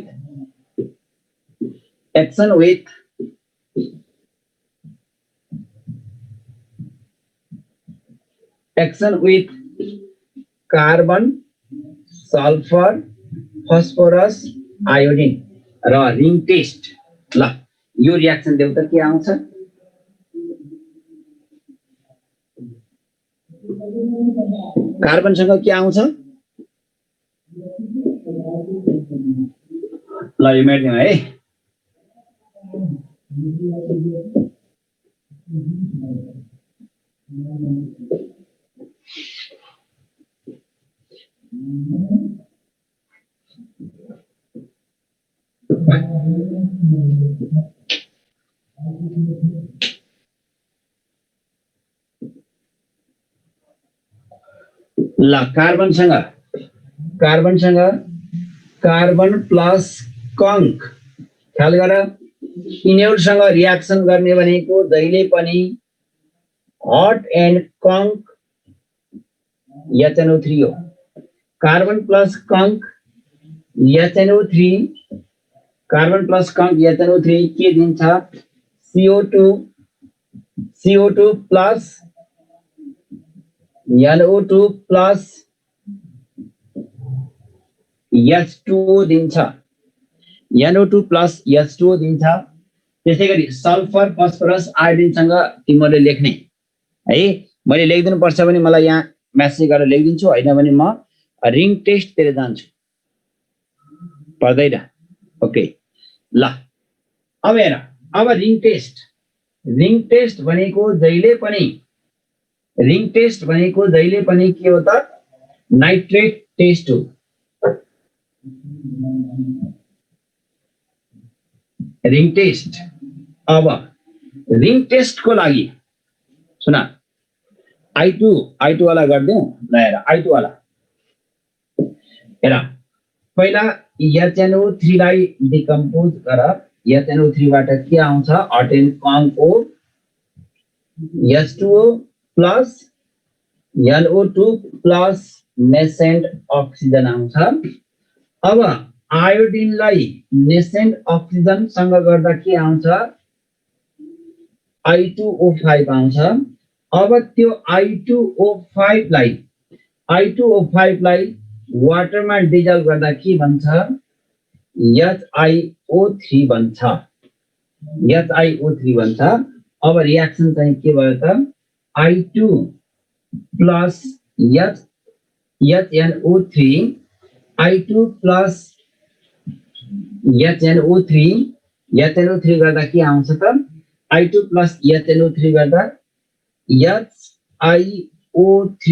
carbon sulphur phosphorus iodine र रिङ टेस्ट। ल यो रियाक्सन देऊ त के आउँछ? कार्बनसँग के आउँछ? ल यो मेट्दिउँ है। ल कार्बनसँग कार्बन प्लस कंक, ख्याल गर यिनीहरूसँग रियाक्सन गर्ने भनेको जहिले पनि हट एन्ड कंक HNO3 हो। कार्बन प्लस कंक HNO3 के दिन्छ? CO2 plus NO2 plus H2O दिन्छ। NO2 प्लस H2O दिन्छ। त्यसैगरी सल्फर फस्फोरस आयोडिनसँग तिमीले लेख्ने है, मैले लेखिदिनु पर्छ भने मलाई यहाँ मेसेज गरेर लेखिदिन्छु, हैन भने म रिङ टेस्ट तिर जान्छु, पर्दैन? ओके ल अब हेर, अब रिङ टेस्ट भनेको जहिले पनि के हो त? नाइट्रेट टेस्ट हो। Ring test. अब रिङ टेस्टको लागि सुन, I2 वाला गर्दिउँ। ल हेर I2 वाला हेर, पहिला HNO3 लाई डिकम्पोज गर। HNO3 बाट के आउँछ? हट एन्ड कंक हो H2O plus NO2 plus nascent oxygen आउँछ। अब आयोडिनलाई नेसेन्ट अक्सिजन सँग गर्दा के आउँछ? I2O5 आउँछ। अब त्यो I2O5 लाई वाटरमा डिजल्भ गर्दा के बन्छ? HiO3 बन्छ। अब रियाक्सन चाहिँ के भयो त? I2 प्लस HNO3 गर्दा के आउँछ त? I2 प्लस HNO3 गर्दा HiO3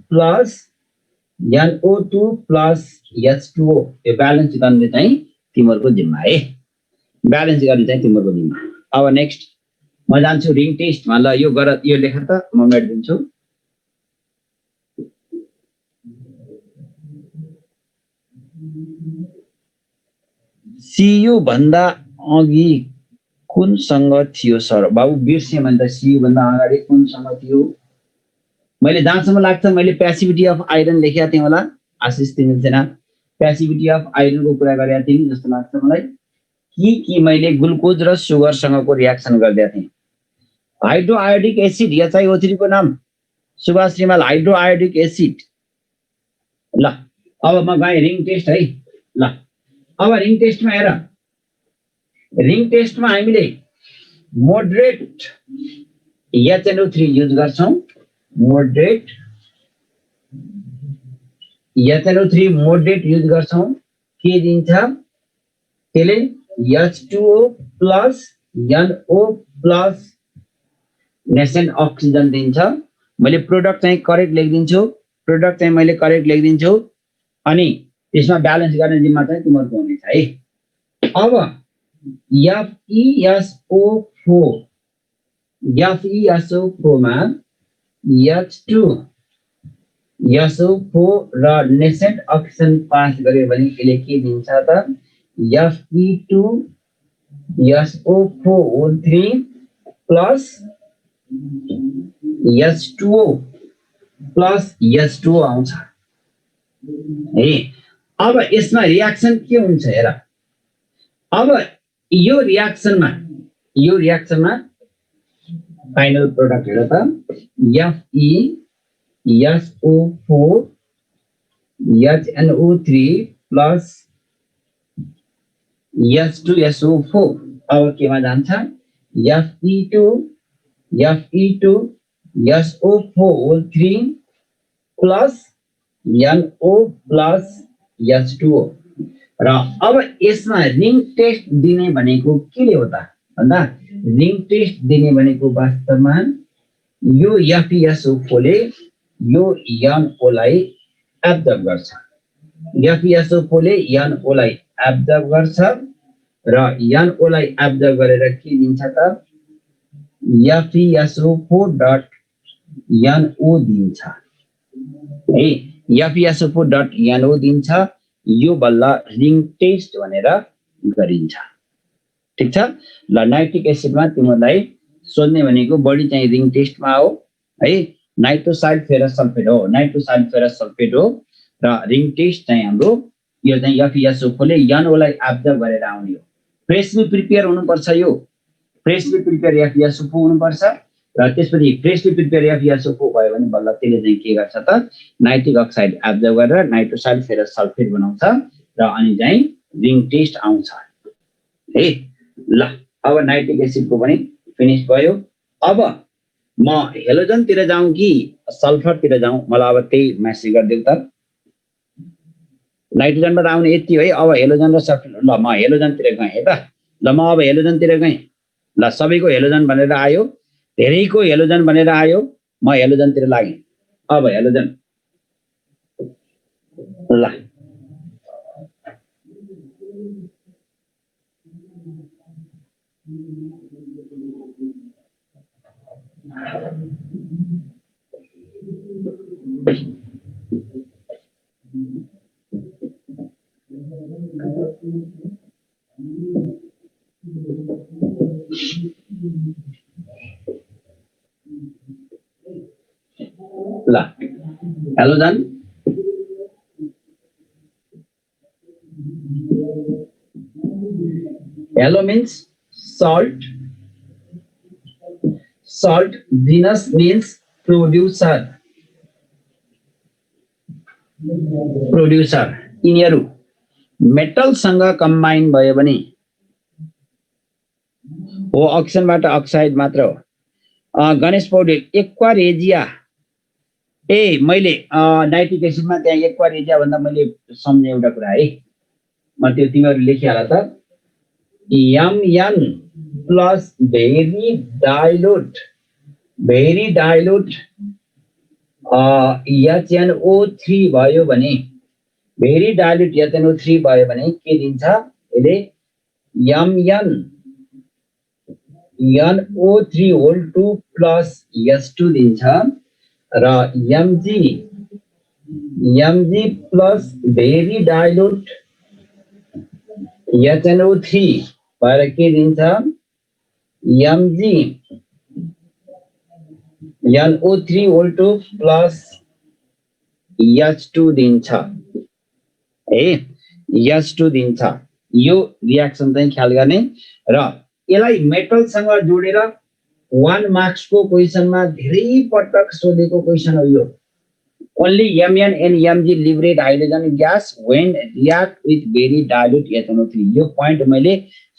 plus NO2 plus H2O यो ब्यालेन्स गर्ने चाहिँ तिमीहरूको जिम्मा है, ब्यालेन्स गर्ने चाहिँ तिमीहरूको जिम्मा। अब नेक्स्ट म जान्छु रिङ टेस्टमा। ल यो गर, यो लेख त म मेटिदिन्छु। CU भन्दा अघि कुनसँग थियो सर? बाबु बिर्सेँ भने त CU भन्दा अगाडि कुनसँग थियो? मैले जहाँसम्म लाग्छ मैले प्यासिभिटी अफ आइरन लेखेको थिएँ होला। आशिष तिमी छैन, प्यासिभिटी अफ आइरनको कुरा गरेका थिएँ जस्तो लाग्छ मलाई। कि मैले ग्लुकोज र सुगरसँगको रियाक्सन गरिदिएको थिएँ। हाइड्रोआयोडिक एसिड HiO3 को नाम सुभाष रिमाल, हाइड्रोआयोडिक एसिड। ल अब म गएँ रिङ टेस्ट है। ल अब रिङ टेस्टमा हेर, रिङ टेस्टमा हामीले मोडरेट HNO3 युज गर्छौं। मोडरेट HNO3 मोडरेट युज गर्छौं। के दिन्छ? त्यसले H2O plus NO plus nascent oxygen दिन्छ। मैले प्रोडक्ट चाहिँ करेक्ट लेखिदिन्छु, प्रोडक्ट चाहिँ मैले करेक्ट लेखिदिन्छु अनि त्यसमा ब्यालेन्स गर्ने जिम्मा चाहिँ तिमीहरूको हुनेछ है। अब FeSO4 मा H2SO4 र नेसेन्ट अक्सिजन पास गर्यो भने यसले के दिन्छ त? Fe2SO4O3 plus H2O plus H2O आउँछ है। अब यसमा रियाक्सन के हुन्छ हेर। अब यो रियाक्सनमा फाइनल प्रोडक्ट हेर त, FeSO4 HNO3 प्लस H2SO4 अब केमा जान्छ? Fe2SO4O3 plus NO plus H2O। र अब यसमा रिङ टेस्ट दिने भनेको के हो त भन्दा, रिङ टेस्ट दिने भनेको वास्तवमा यो FeSO4 ले यो NO लाई एब्जर्ब गर्छ। FeSO4 ले NO लाई एब्जर्ब गर्छ र NO लाई एब्जर्ब गरेर के दिन्छ त? FeSO4.NO दिन्छ है। FeSO4.NO दिन्छ। यो बल्ल रिङ टेस्ट भनेर गरिन्छ। ठीक छ? ल नाइट्रिक एसिडमा तिमीलाई सोध्ने भनेको बढी चाहिँ रिङ टेस्टमा हो है। नाइट्रोसाइड फेरस सल्फेट हो, नाइट्रोसाइड फेरस सल्फेट हो र रिङ टेस्ट चाहिँ हाम्रो यो चाहिँ FeSO4 ले NO लाई एब्जर्ब गरेर आउने हो। फ्रेशली प्रिपेयर हुनुपर्छ, यो फ्रेशली प्रिपेयर FeSO4 हुनुपर्छ र त्यसपछि फ्रेशली प्रिपेयर FeSO4 भयो भने बल्ल त्यसले चाहिँ के गर्छ त? नाइट्रिक अक्साइड एब्जर्ब गरेर नाइट्रोसाइड फेरस सल्फेट बनाउँछ र अनि चाहिँ रिङ टेस्ट आउँछ है। ल अब नाइट्रिक एसिडको पनि फिनिश भयो। अब म हेलोजनतिर जाउँ कि सल्फरतिर जाउँ? मलाई अब त्यही म्यासेज गरिदेऊ त। नाइट्रोजनमा त आउने यति है। अब हेलोजन र सल्फर, ल म हेलोजनतिर गएँ है त। ल म अब हेलोजनतिर गएँ। ल सबैको हेलोजन भनेर आयो, धेरैको हेलोजन भनेर आयो, म हेलोजनतिर लागेँ। अब हेलोजन ल ल halogen hello means salt, salt, Venus means producer, producer। यिनीहरू मेटलसँग कम्बाइन भयो भने हो अक्सिजनबाट अक्साइड मात्र हो। गणेश पौडेल एक्वारेजिया, ए मैले नाइट्रिक एसिडमा त्यहाँ एक्वारेजिया भन्दा मैले सम्झेँ एउटा कुरा है, म त्यो तिमीहरू लेखिहाल त। Mn plus very dilute very dilute HNO3 भयो भने भेरी डाइल्युट HNO3 भयो भने के दिन्छ यसले MnNO3 होल 2 प्लस H2 दिन्छ र Mg plus very dilute HNO3 भएर के दिन्छ MgNO3 होल 2 प्लस H2 दिन्छ है H2 दिन्छ यो रियाक्सन चाहिँ ख्याल गर्ने र यसलाई मेटलसँग जोडेर 1 मार्क्स को क्वेशनमा धेरै पटक सोधेको क्वेशन हो यो only Mn and Mg liberate hydrogen gas when react with very dilute HNO3 यो point मैले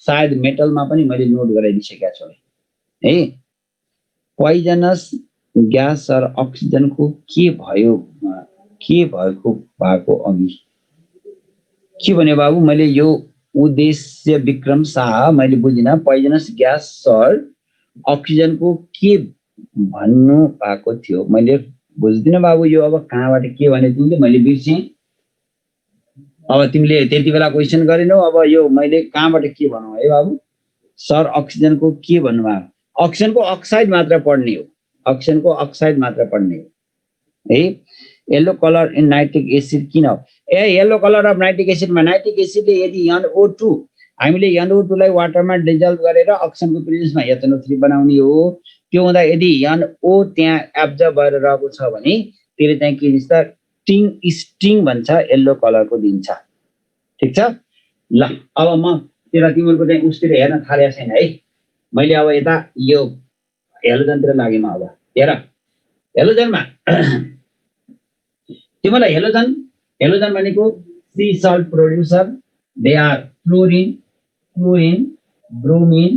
सायद मेटलमा पनि मैले नोट गराइदिसकेको छु है पोइजनस ग्यास र अक्सिजनको के भएको अघि के भने बाबु मैले यो उद्देश्य विक्रम शाह मैले बुझिन पोइजनस ग्यास सर अक्सिजनको के भन्नु भएको थियो मैले बुझ्दिन बाबु यो अब कहाँबाट के भने तिमीले मैले बिर्सेँ अब तिमीले त्यति बेला क्वेशन गरेनौ अब यो मैले कहाँबाट के भनौँ है बाबु सर अक्सिजनको के भन्नुभयो अक्सिजनको अक्साइड मात्र पढ्ने हो अक्सिजनको अक्साइड मात्र पढ्ने हो है yellow colour in nitric acid किन येलो कलर अफ नाइट्रिक एसिडमा नाइट्रिक एसिडले यदि NO2 हामीले NO2 लाई वाटरमा डिजल्भ गरेर अक्सिजनको प्रेजेन्समा HNO3 बनाउने हो त्यो हुँदा यदि NO त्यहाँ एब्जर्ब भएर रहेको छ भने त्यसले चाहिँ के दिन्छ स्टिङ भन्छ येलो कलरको दिन्छ ठीक छ ल अब म तिमीहरुको चाहिँ उसतिर हेर्न थालेको छैन है मैले अब यता यो हेलोजनतिर लागे म अब हेर हेलोजनमा तिमीलाई हेलोजन भनेको sea salt producer they are fluorine bromine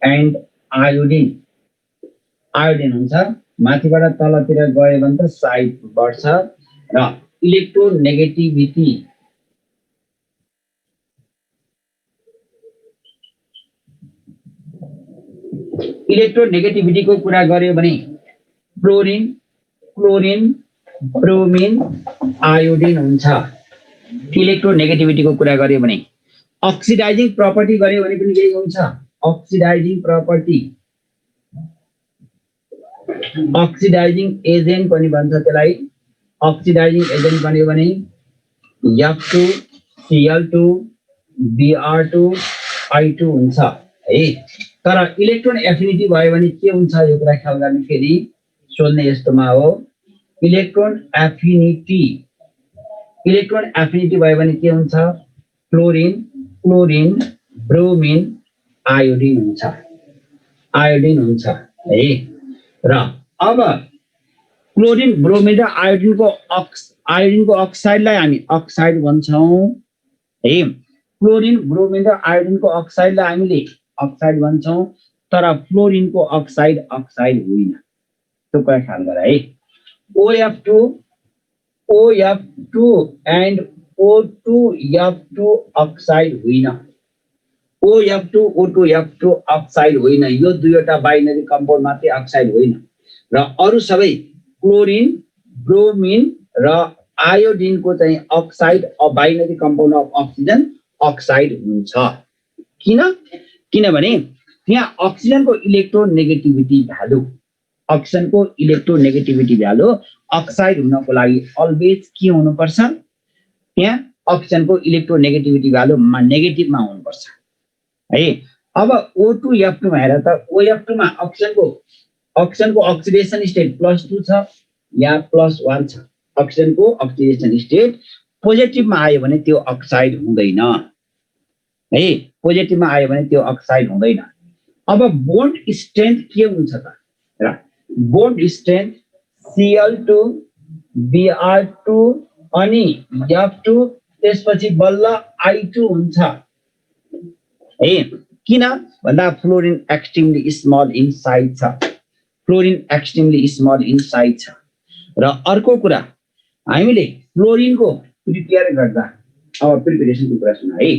and iodine हुन्छ माथिबाट तलतिर गयो भने त साइड बढ्छ र इलेक्ट्रोनेगेटिभिटीको कुरा गर्यो भने फ्लोरिन क्लोरिन ब्रोमिन आयोडिन हुन्छ इलेक्ट्रोनेगेटिभिटीको कुरा गर्यो भने अक्सिडाइजिङ प्रपर्टी गर्यो भने पनि यही हुन्छ अक्सिडाइजिङ एजेन्ट पनि भन्छ त्यसलाई अक्सिडाइजिङ एजेन्ट भन्यो भने F2Cl2 Br2 I2 हुन्छ है तर इलेक्ट्रोन एफिनिटी भयो भने के हुन्छ यो कुरा ख्याल गर्ने फेरि सोध्ने यस्तोमा हो इलेक्ट्रोन एफिनिटी भयो भने के हुन्छ फ्लोरिन क्लोरिन ब्रोमिन आयोडिन हुन्छ है र अब क्लोरिन ब्रोमिन र आयोडिनको अक्साइडलाई हामी अक्साइड भन्छौं है क्लोरिन ब्रोमिन र आयोडिनको अक्साइडलाई हामीले अक्साइड भन्छौं तर फ्लोरिनको अक्साइड होइन त्यो कुरा ख्याल गर है OF2 and O2F2 अक्साइड होइन O2F2 अक्साइड होइन यो दुईवटा बाइनरी कम्पाउन्ड मात्रै अक्साइड होइन र अरु सबै क्लोरिन ब्रोमिन र आयोडिनको चाहिँ oxide binary compound of oxygen oxide हुन्छ किनभने त्यहाँ अक्सिजनको इलेक्ट्रोनेगेटिभिटी भ्यालु अक्साइड हुनको लागि अलवेज के हुनुपर्छ त्यहाँ अक्सिजनको इलेक्ट्रोनेगेटिभिटी भ्यालु नेगेटिभमा हुनुपर्छ है अब O2F2 मा हेर त OF2 मा अक्सिजनको अक्सिडेसन स्टेट +2 छ या +1 छ अक्सिजनको अक्सिडेसन स्टेट पोजिटिभमा आयो भने त्यो अक्साइड हुँदैन है पोजिटिभमा आयो भने त्यो अक्साइड हुँदैन अब बोन्ड स्ट्रेन्थ के हुन्छ त र बोन्ड स्ट्रेन्थ Cl2 Br2 अनि F2 त्यसपछि बल्ल I2 हुन्छ है किन भन्दा fluorine extremely small in size छ र अर्को कुरा हामीले फ्लोरिनको प्रिपेयर गर्दा अब प्रिपरेसनको कुरा सुन है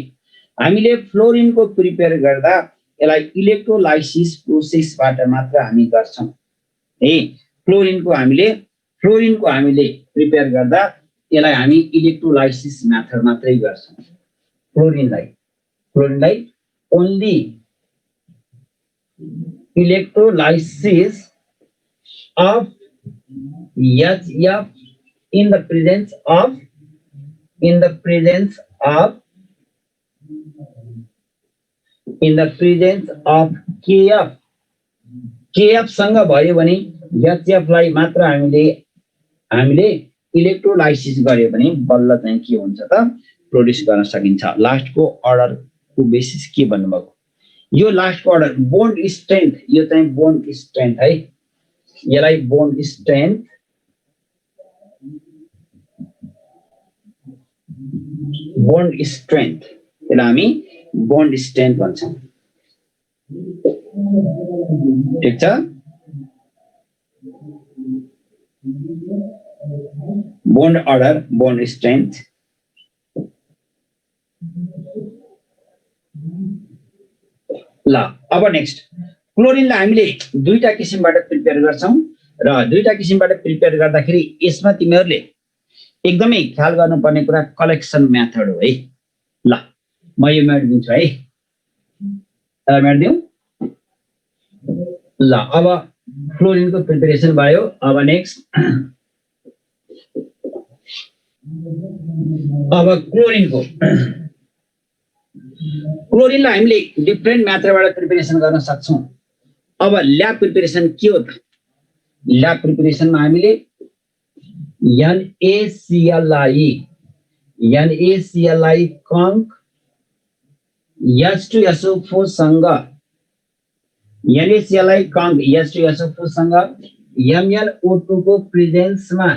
हामीले फ्लोरिनको प्रिपेयर गर्दा यसलाई इलेक्ट्रोलाइसिस प्रोसेसबाट मात्र हामी गर्छौं है फ्लोरिनको हामीले प्रिपेयर गर्दा यसलाई हामी इलेक्ट्रोलाइसिस मेथड मात्रै गर्छौं फ्लोरिनलाई only electrolysis of HF in the presence of KF सँग भयो भने HF लाई मात्र हामीले इलेक्ट्रोलाइसिस गर्यो भने बल्ल चाहिँ के हुन्छ त प्रोड्युस गर्न सकिन्छ लास्टको अर्डरको बेसिस के भन्नुभएको यो लास्टको अर्डर बोन्ड स्ट्रेन्थ यो चाहिँ बोन्ड स्ट्रेन्थ है यसलाई बोन्ड स्ट्रेन्थ यसलाई हामी बोन्ड स्ट्रेन्थ भन्छौं ठीक छ बोन्ड अर्डर बोन्ड स्ट्रेन्थ ल अब नेक्स्ट क्लोरिनलाई हामीले दुईटा किसिमबाट प्रिपेयर गर्छौं र दुईटा किसिमबाट प्रिपेयर गर्दाखेरि यसमा तिमीहरुले एकदमै ख्याल गर्नुपर्ने कुरा कलेक्सन मेथड हो है ल म यो मेथड दिन्छु है मेथड दिउँ ल अब क्लोरिनको प्रिपरेसन भयो अब नेक्स्ट अब क्लोरिनलाई हामीले डिफरेन्ट मेथडबाट प्रिपरेसन गर्न सक्छौं अब ल्याब प्रिपरेसन के हो त ल्याब प्रिपरेसनमा हामीले NaCl कङ्क H2SO4 सँग NaCl कङ्क H2SO4 सँग MnO2 को प्रेजेन्समा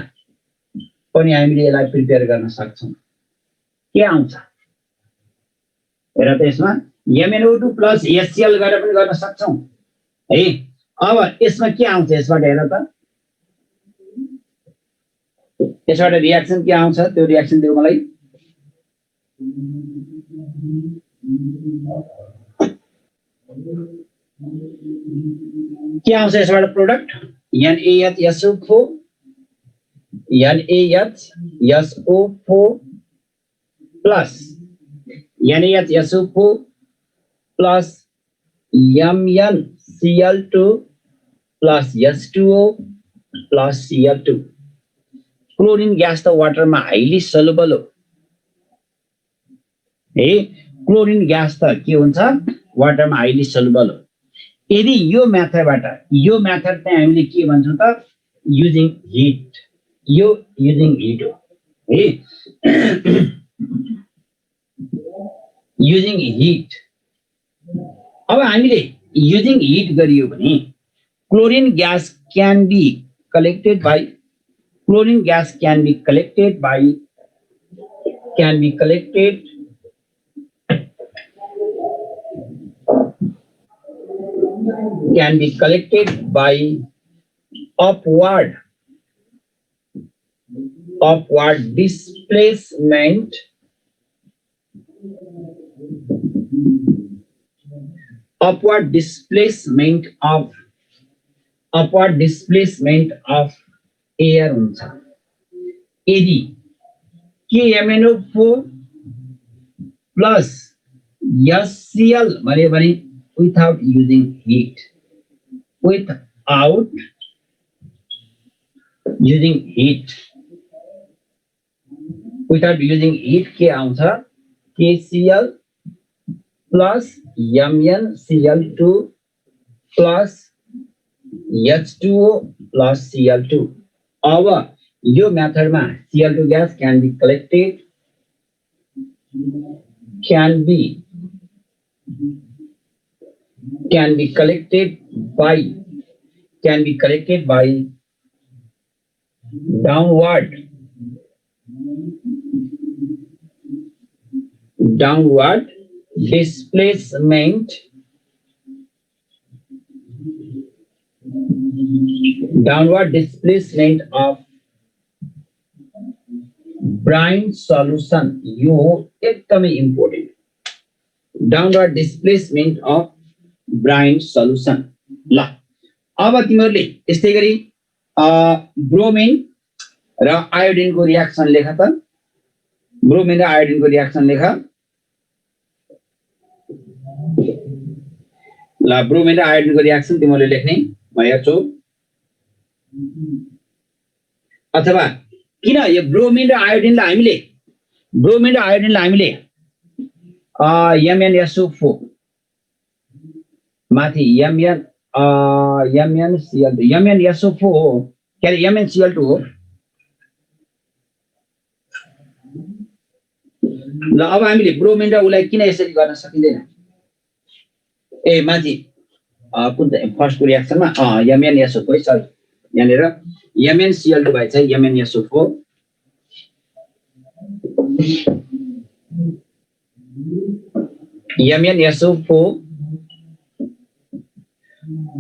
पनि हामीले यसलाई प्रिपेयर गर्न सक्छौं के आउँछ हेर त यसमा MnO2 प्लस HCl गरेर पनि गर्न सक्छौं है अब यसमा के आउँछ यसबाट हेर त यसबाट रियाक्सन के आउँछ त्यो रियाक्सन दिउ मलाई के आउँछ यसबाट product NaHSO4 plus NaHSO4 plus MnCl2 plus H2O plus Cl2 chlorine gas त वाटरमा हाइली सल्युबल हो है क्लोरिन ग्यास त के हुन्छ वाटरमा हाइली सल्युबल हो यदि यो मेथड चाहिँ हामीले के भन्छौं त युजिङ हिट यो युजिङ हिट हो है युजिङ हिट अब हामीले युजिङ हिट गरियो भने chlorine gas can be collected by chlorine gas can be collected by upward displacement of air हुन्छ यदि KMnO4 प्लस HCl भन्यो भने without using heat के आउँछ KCl plus MnCl2 plus H2O plus Cl2 अब यो मेथडमा Cl2 gas can be collected by downward displacement of brine solution यो एकदमै important downward displacement of brine solution ल अब तिमीहरूले यस्तै गरी ब्रोमिन र आयोडिनको रियाक्सन लेख त। ब्रोमिन र आयोडिनको रियाक्सन लेख। ल ब्रोमिन र आयोडिनको रियाक्सन तिमीहरूले लेख्ने म हेर्छु। अथवा किन यो ब्रोमिन र आयोडिनलाई हामीले MnSO4 माथि MnSO4 हो के अरे MnCl2 हो। ल अब हामीले ब्रोमिन र उसलाई किन यसरी गर्न सकिँदैन? ए माथि कुन फर्स्टको रियाक्सनमा MnSO4 सरी यहाँनिर MnCl2 भएछ MnSO4 MnSO4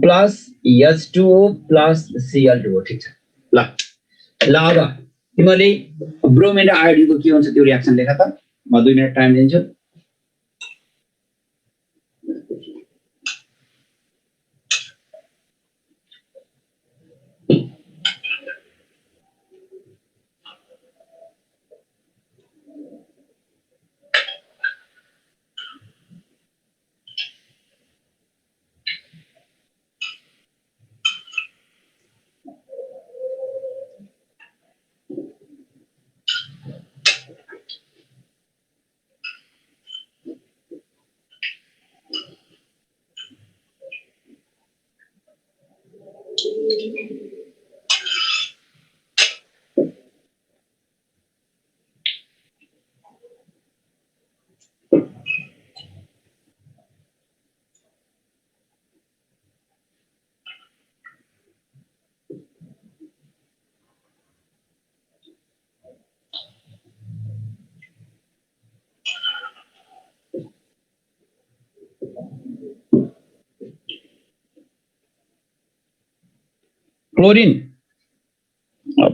plus H2O plus Cl2 हो। ठिक छ। ल ल अब तिमीहरूले ब्रोमिन र आयोडिनको के हुन्छ त्यो रियाक्सन लेख त। म 2 मिनेट टाइम दिन्छु।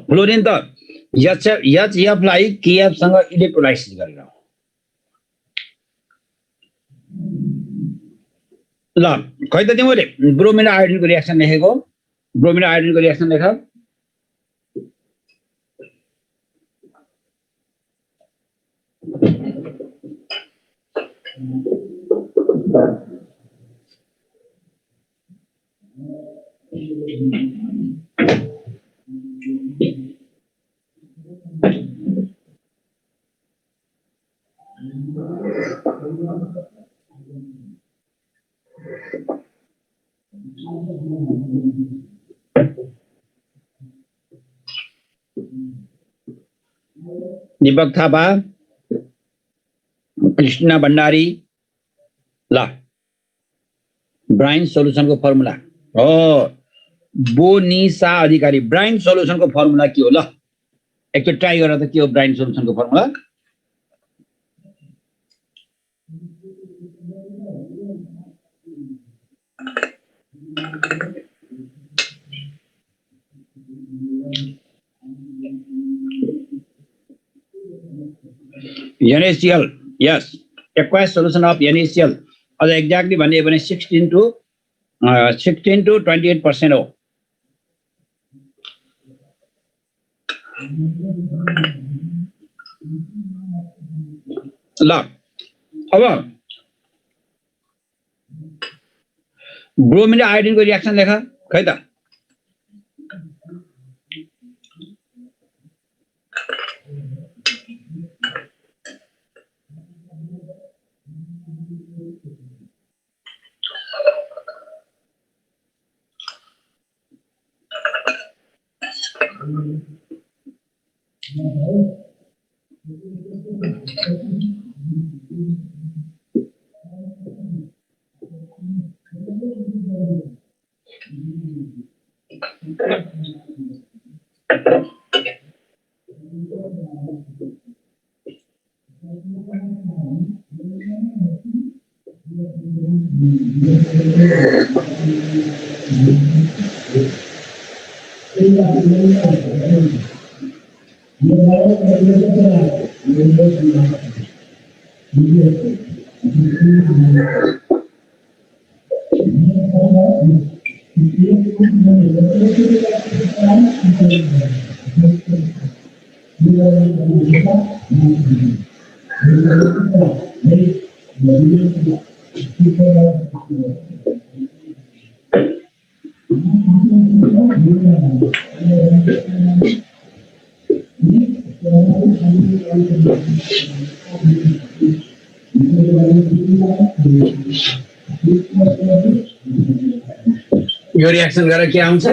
फ्लोरिन त HF लाई KF सँग इलेक्ट्रोलाइसिस गरेर। ल खै त तिमीले ब्रोमिन र आयोडिनको रियाक्सन लेखेको। ब्रोमिन र आयोडिनको रियाक्सन लेख। दीपक थापा, कृष्ण भण्डारी। ल ब्राइन सोल्युसनको फर्मुला हो बोनिसा अधिकारी। ब्राइन सोल्युसनको फर्मुला के हो? ल एकचोटि ट्राई गर त के हो ब्राइन सोल्युसनको formula? NaCl, yes, aqueous solution of NaCl अझ एक्ज्याक्टली भन्ने भने 16 to 28% हो। ल अब ब्रोमिन र आयोडिनको रियाक्सन लेख खै त। यो रिएक्सन गरेर के आउँछ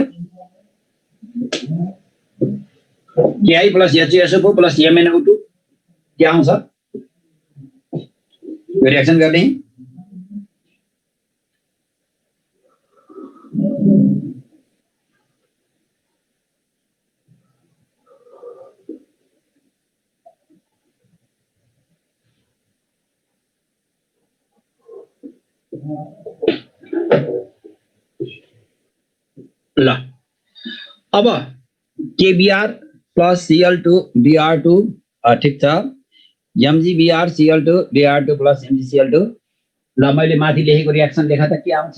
KI plus HCSO4 plus MnO2 के आउँछ यो रिएक्सन गर्ने ल अब KBr प्लस Cl2 Br2 ठिक छ MgBr Cl2 Br2 plus MgCl2 ल मैले माथि लेखेको रिएक्सन लेखा त के आउँछ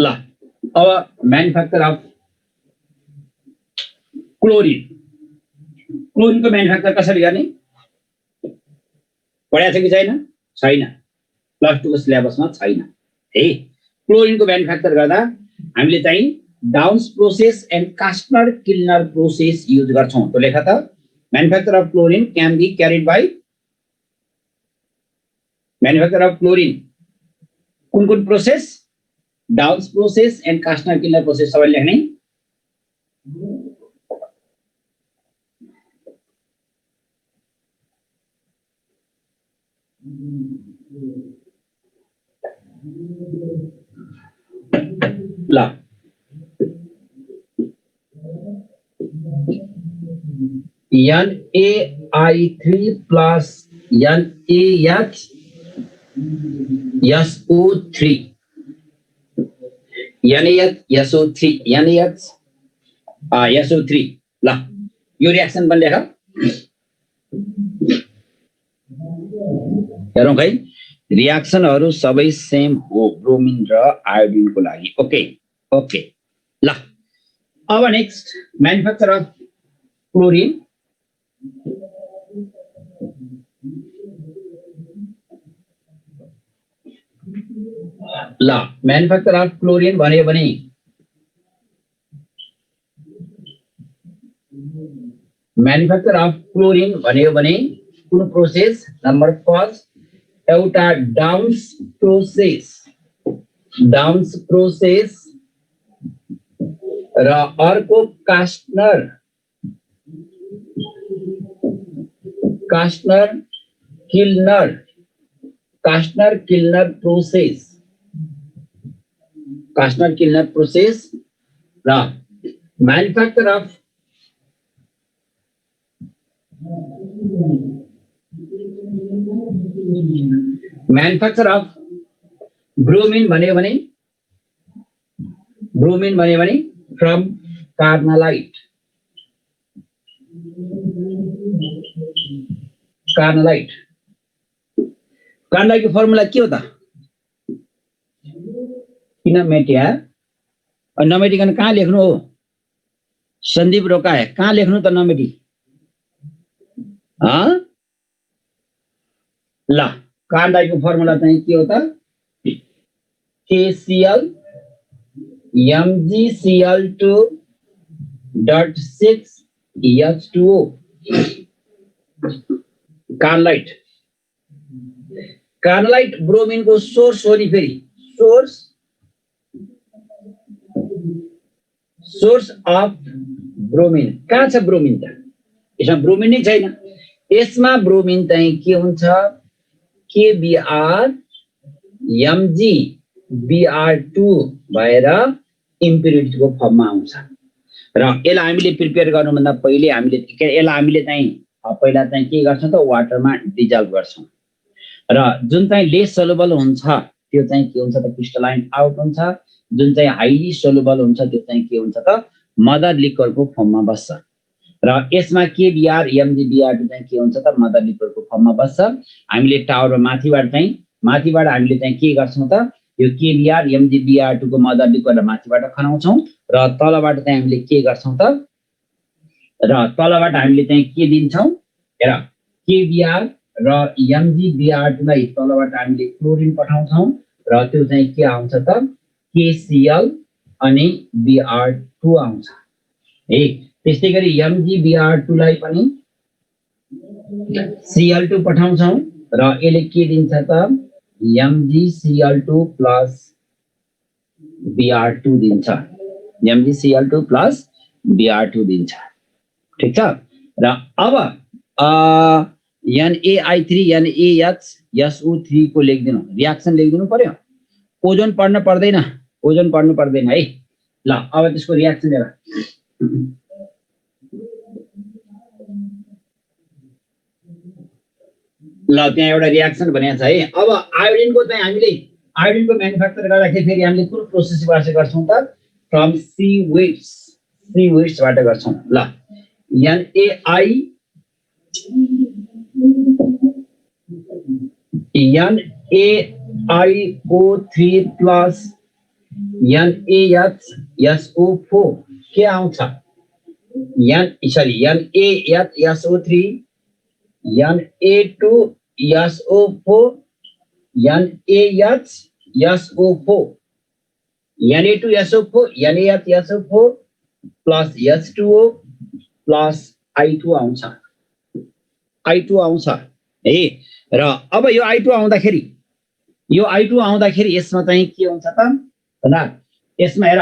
ल अब मैन्युफैक्चर अफ क्लोरिन क्लोरिनको मैन्युफैक्चर कसरी गर्ने पढाएको छ कि छैन प्लस 2 को सिलेबसमा छैन है क्लोरिनको मैन्युफैक्चर गर्दा हामीले चाहिँ Downs process and Castner Kellner process use गर्छौं त लेखा त manufacture of chlorine can be carried by manufacture of chlorine कुन process Downs process and Castner Kellner process सबैले लेख्ने ल NaI3 plus NaHSO3 NaHSO3 ल यो रिएक्सन पनि लेख हेरौं है रिएक्सनहरु सबै सेम हो ब्रोमिन र आयोडिनको लागि ओके ल अब नेक्स्ट मैन्युफैक्चर अफ क्लोरिन ल मैन्युफैक्चर अफ क्लोरिन भन्यो भने मैन्युफैक्चर अफ क्लोरिन भन्यो भने कुन प्रोसेस नम्बर फर्स्ट एउटा डाउन्स प्रोसेस र अर्को कास्टनर किल्नर प्रोसेस र मैन्युफैक्चर अफ ब्रोमिन भन्यो भने फ्रम कार्नलाइट कार्नलाइटको फर्मुला के हो त किन मेट्या नमेटिकन कहाँ लेख्नु हो सन्दीप रोकाए कहाँ लेख्नु त नमेटी ल कार्नलाइटको फर्मुला चाहिँ के हो त KCl MgCl2.6H2O कार्नलाइट ब्रोमिन को सोर्स हो नि फेरि सोर्स अफ ब्रोमिन कहाँ छ ब्रोमिन त यसमा ब्रोमिन नै छैन यसमा ब्रोमिन चाहिँ के हुन्छ KBr MgBr2 भएर इम्प्युरिटीको फर्ममा आउँछ र यसलाई हामीले प्रिपेयर गर्नुभन्दा पहिले हामीले चाहिँ पहिला चाहिँ के गर्छौं त वाटरमा डिजल्भ गर्छौं र जुन चाहिँ लेस सोलुबल हुन्छ त्यो चाहिँ के हुन्छ त क्रिस्टलाइन आउट हुन्छ जुन चाहिँ हाइली सोलुबल हुन्छ त्यो चाहिँ के हुन्छ त मदर लिक्वरको फर्ममा बस्छ र यसमा केबिआर एमजिबिआर2 चाहिँ के हुन्छ त मदर लिक्वरको फर्ममा बस्छ। हामीले टावरमा माथिबाट हामीले चाहिँ के गर्छौं त यो केबिआर एमजिबिआर2 को मदर लिक्वरलाई माथिबाट खनाउँछौं र तलबाट चाहिँ हामीले के गर्छौं त के दिन्छौं हेर केबिआर र एमजिबिआर2 लाई तलबाट हामीले क्लोरिन पठाउँछौं र त्यो चाहिँ के आउँछ त केसीएल अनि बिआर2 आउँछ है। त्यस्तै गरी एमजिबिआर2 लाई पनि Cl2 पठाउँछौं र यसले के दिन्छ त MgCl2 प्लस Br2 दिन्छ MgCl2 प्लस Br2 दिन्छ। ठीक छ र अब NaI3 NaHSO3 को लेख्दिनु रियाक्सन लेख्दिनु पर्यो। ओजोन पढ्न पर्दैन है। ल अब त्यसको रियाक्सन हेर ल त्यहाँ एउटा रियाक्सन भनेको छ है। अब आयोडिनको चाहिँ हामीले आयोडिनको म्यानुफ्याक्चर गर्दाखेरि फेरि हामीले कुन प्रोसेसबाट गर्छौं त फ्रम C बाट गर्छौं। ल NaIO3 प्लस NaHSO4 के आउँछ NaHSO3 Na2SO4 NaHSO4 plus H2O plus I2 आउँछ है। र अब यो I2 आउँदाखेरि यसमा चाहिँ के हुन्छ त भन्दा यसमा हेर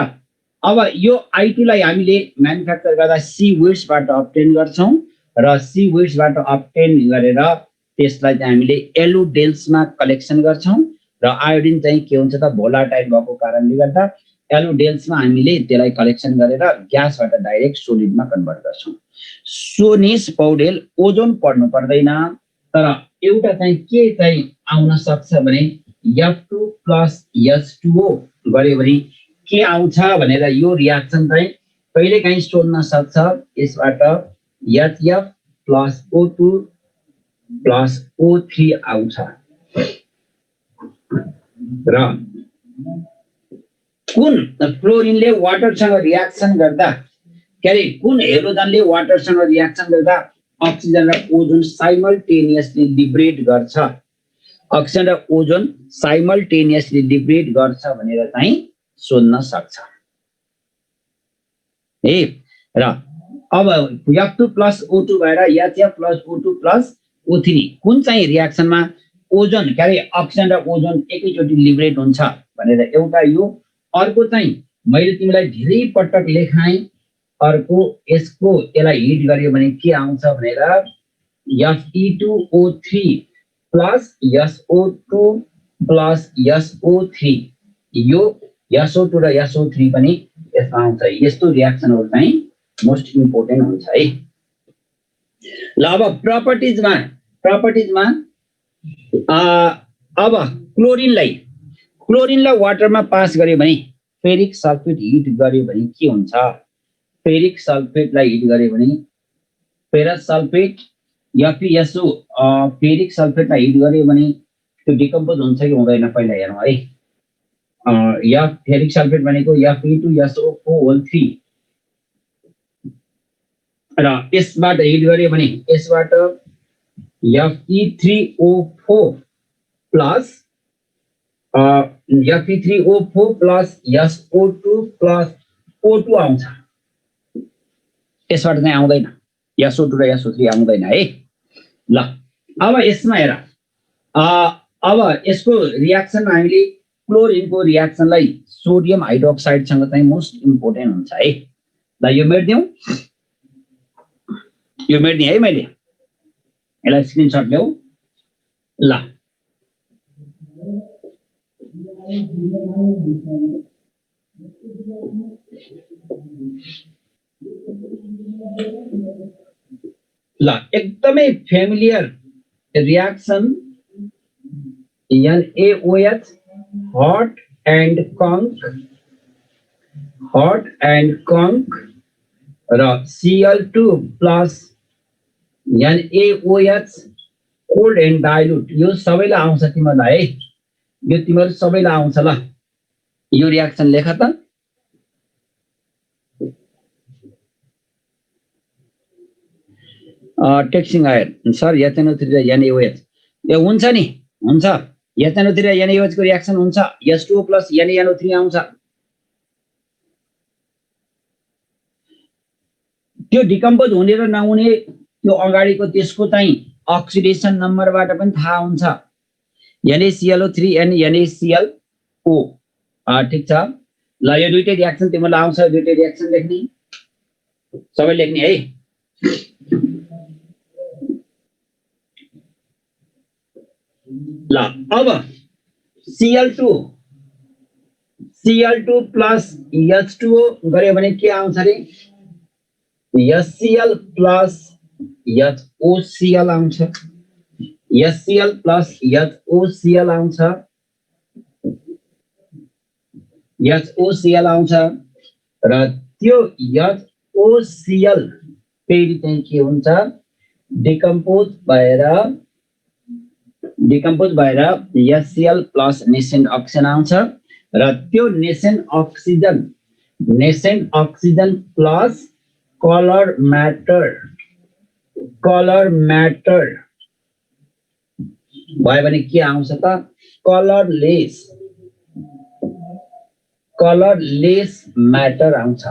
अब यो I2 लाई हामीले म्यानुफ्याक्चर गर्दा C-Weeds-बाट अब्टेन गर्छौं र C-Weeds-बाट अब्टेन गरेर त्यसलाई चाहिँ हामीले एलोडेल्समा कलेक्सन गर्छौं र आयोडिन चाहिँ के हुन्छ त भोलाटाइल भएको कारणले गर्दा एलोडेल्समा हामीले त्यसलाई कलेक्सन गरेर ग्यासबाट डाइरेक्ट सोलिडमा कन्भर्ट गर्छौं। सो निस पौडेल ओजोन पढ्नु पर्दैन तर एउटा चाहिँ के चाहिँ आउन सक्छ भने F2 प्लस H2O गर्यो भने के आउँछ भनेर यो रियाक्सन चाहिँ कहिलेकाहीँ सोध्न सक्छ। यसबाट HF plus O2 plus O3 आउँछ र कुन क्लोरिनले वाटरसँग रियाक्सन गर्दा कुन हेलोजनले वाटरसँग रियाक्सन गर्दा अक्सिजन र ओजोन साइमल्टेनियसली लिबरेट गर्छ भनेर चाहिँ सोध्न सक्छ है। र अब F2 प्लस O2 भएर HF plus O2 plus O3 कुन चाहिँ रियाक्सनमा ओजोन अक्सिजन र ओजोन एकैचोटि लिबरेट हुन्छ भनेर एउटा यो। अर्को चाहिँ मैले तिमीलाई धेरै पटक लेखाएँ अर्को यसलाई हिट गर्यो भने के आउँछ भनेर Fe2O3 plus SO2 plus SO3 यो SO2 र SO3 पनि यसमा आउँछ। यस्तो रियाक्सनहरु चाहिँ मोस्ट इम्पोर्टेन्ट हुन्छ है। ल अब प्रपर्टिजमा अब क्लोरिनलाई वाटरमा पास गर्यो भने फेरिक सल्फेट हिट गर्यो भने के हुन्छ? फेरिक सल्फेटलाई हिट गर्यो भने फेरस सल्फेट FeSO फेरिक सल्फेटलाई हिट गर्यो भने त्यो डिकम्पोज हुन्छ कि हुँदैन पहिला हेरौँ है। फेरिक सल्फेट भनेको Fe2SO4 र यसबाट हिट गर्यो भने यसबाट Fe3O4 plus Fe3O4 plus SO2 plus O2 आउँछ। यसबाट चाहिँ आउँदैन, SO2 र SO3 आउँदैन है। ल अब यसमा हेर, अब यसको रियाक्सनमा हामीले क्लोरिनको रियाक्सनलाई सोडियम हाइड्रोक्साइडसँग चाहिँ मोस्ट इम्पोर्टेन्ट हुन्छ है। ल यो मेट्दिउँ, यो मेट्दिएँ है मैले, यसलाई स्क्रिनशट ल्याऊ। ल ल एकदमै familiar reaction NaOH hot and conk र Cl2 plus NaOH cold and dilute यो सबैलाई आउँछ तिमीहरूलाई है, यो तिमीहरू सबैलाई आउँछ ल। यो रियाक्सन लेख त। टेक्सिङ आयो सर HNO3 र NaOH यो हुन्छ नि, हुन्छ HNO3 र NaOH को रियाक्सन हुन्छ, H2O प्लस NaNO3 आउँछ। त्यो डिकम्पोज हुने र नहुने त्यो अगाडिको त्यसको चाहिँ अक्सिडेसन नम्बरबाट पनि थाहा हुन्छ। NaClO3 and NaClO ठीक छ ल। यो दुईटै रियाक्सन तिमीलाई आउँछ, दुईटै रियाक्सन लेख्ने, सबै लेख्ने है। ल अब Cl2 प्लस H2O गरे भने के आउँछ रे? HCl प्लस HOCl आउँछ, HCl प्लस HOCl आउँछ, HOCl आउँछ र त्यो HOCl फेरि चाहिँ के हुन्छ? डिकम्पोज भएर HCl प्लस नेसेन्ट अक्सिजन आउँछ र त्यो nascent oxygen plus colour matter भयो भने के आउँछ त? कलरलेस म्याटर आउँछ,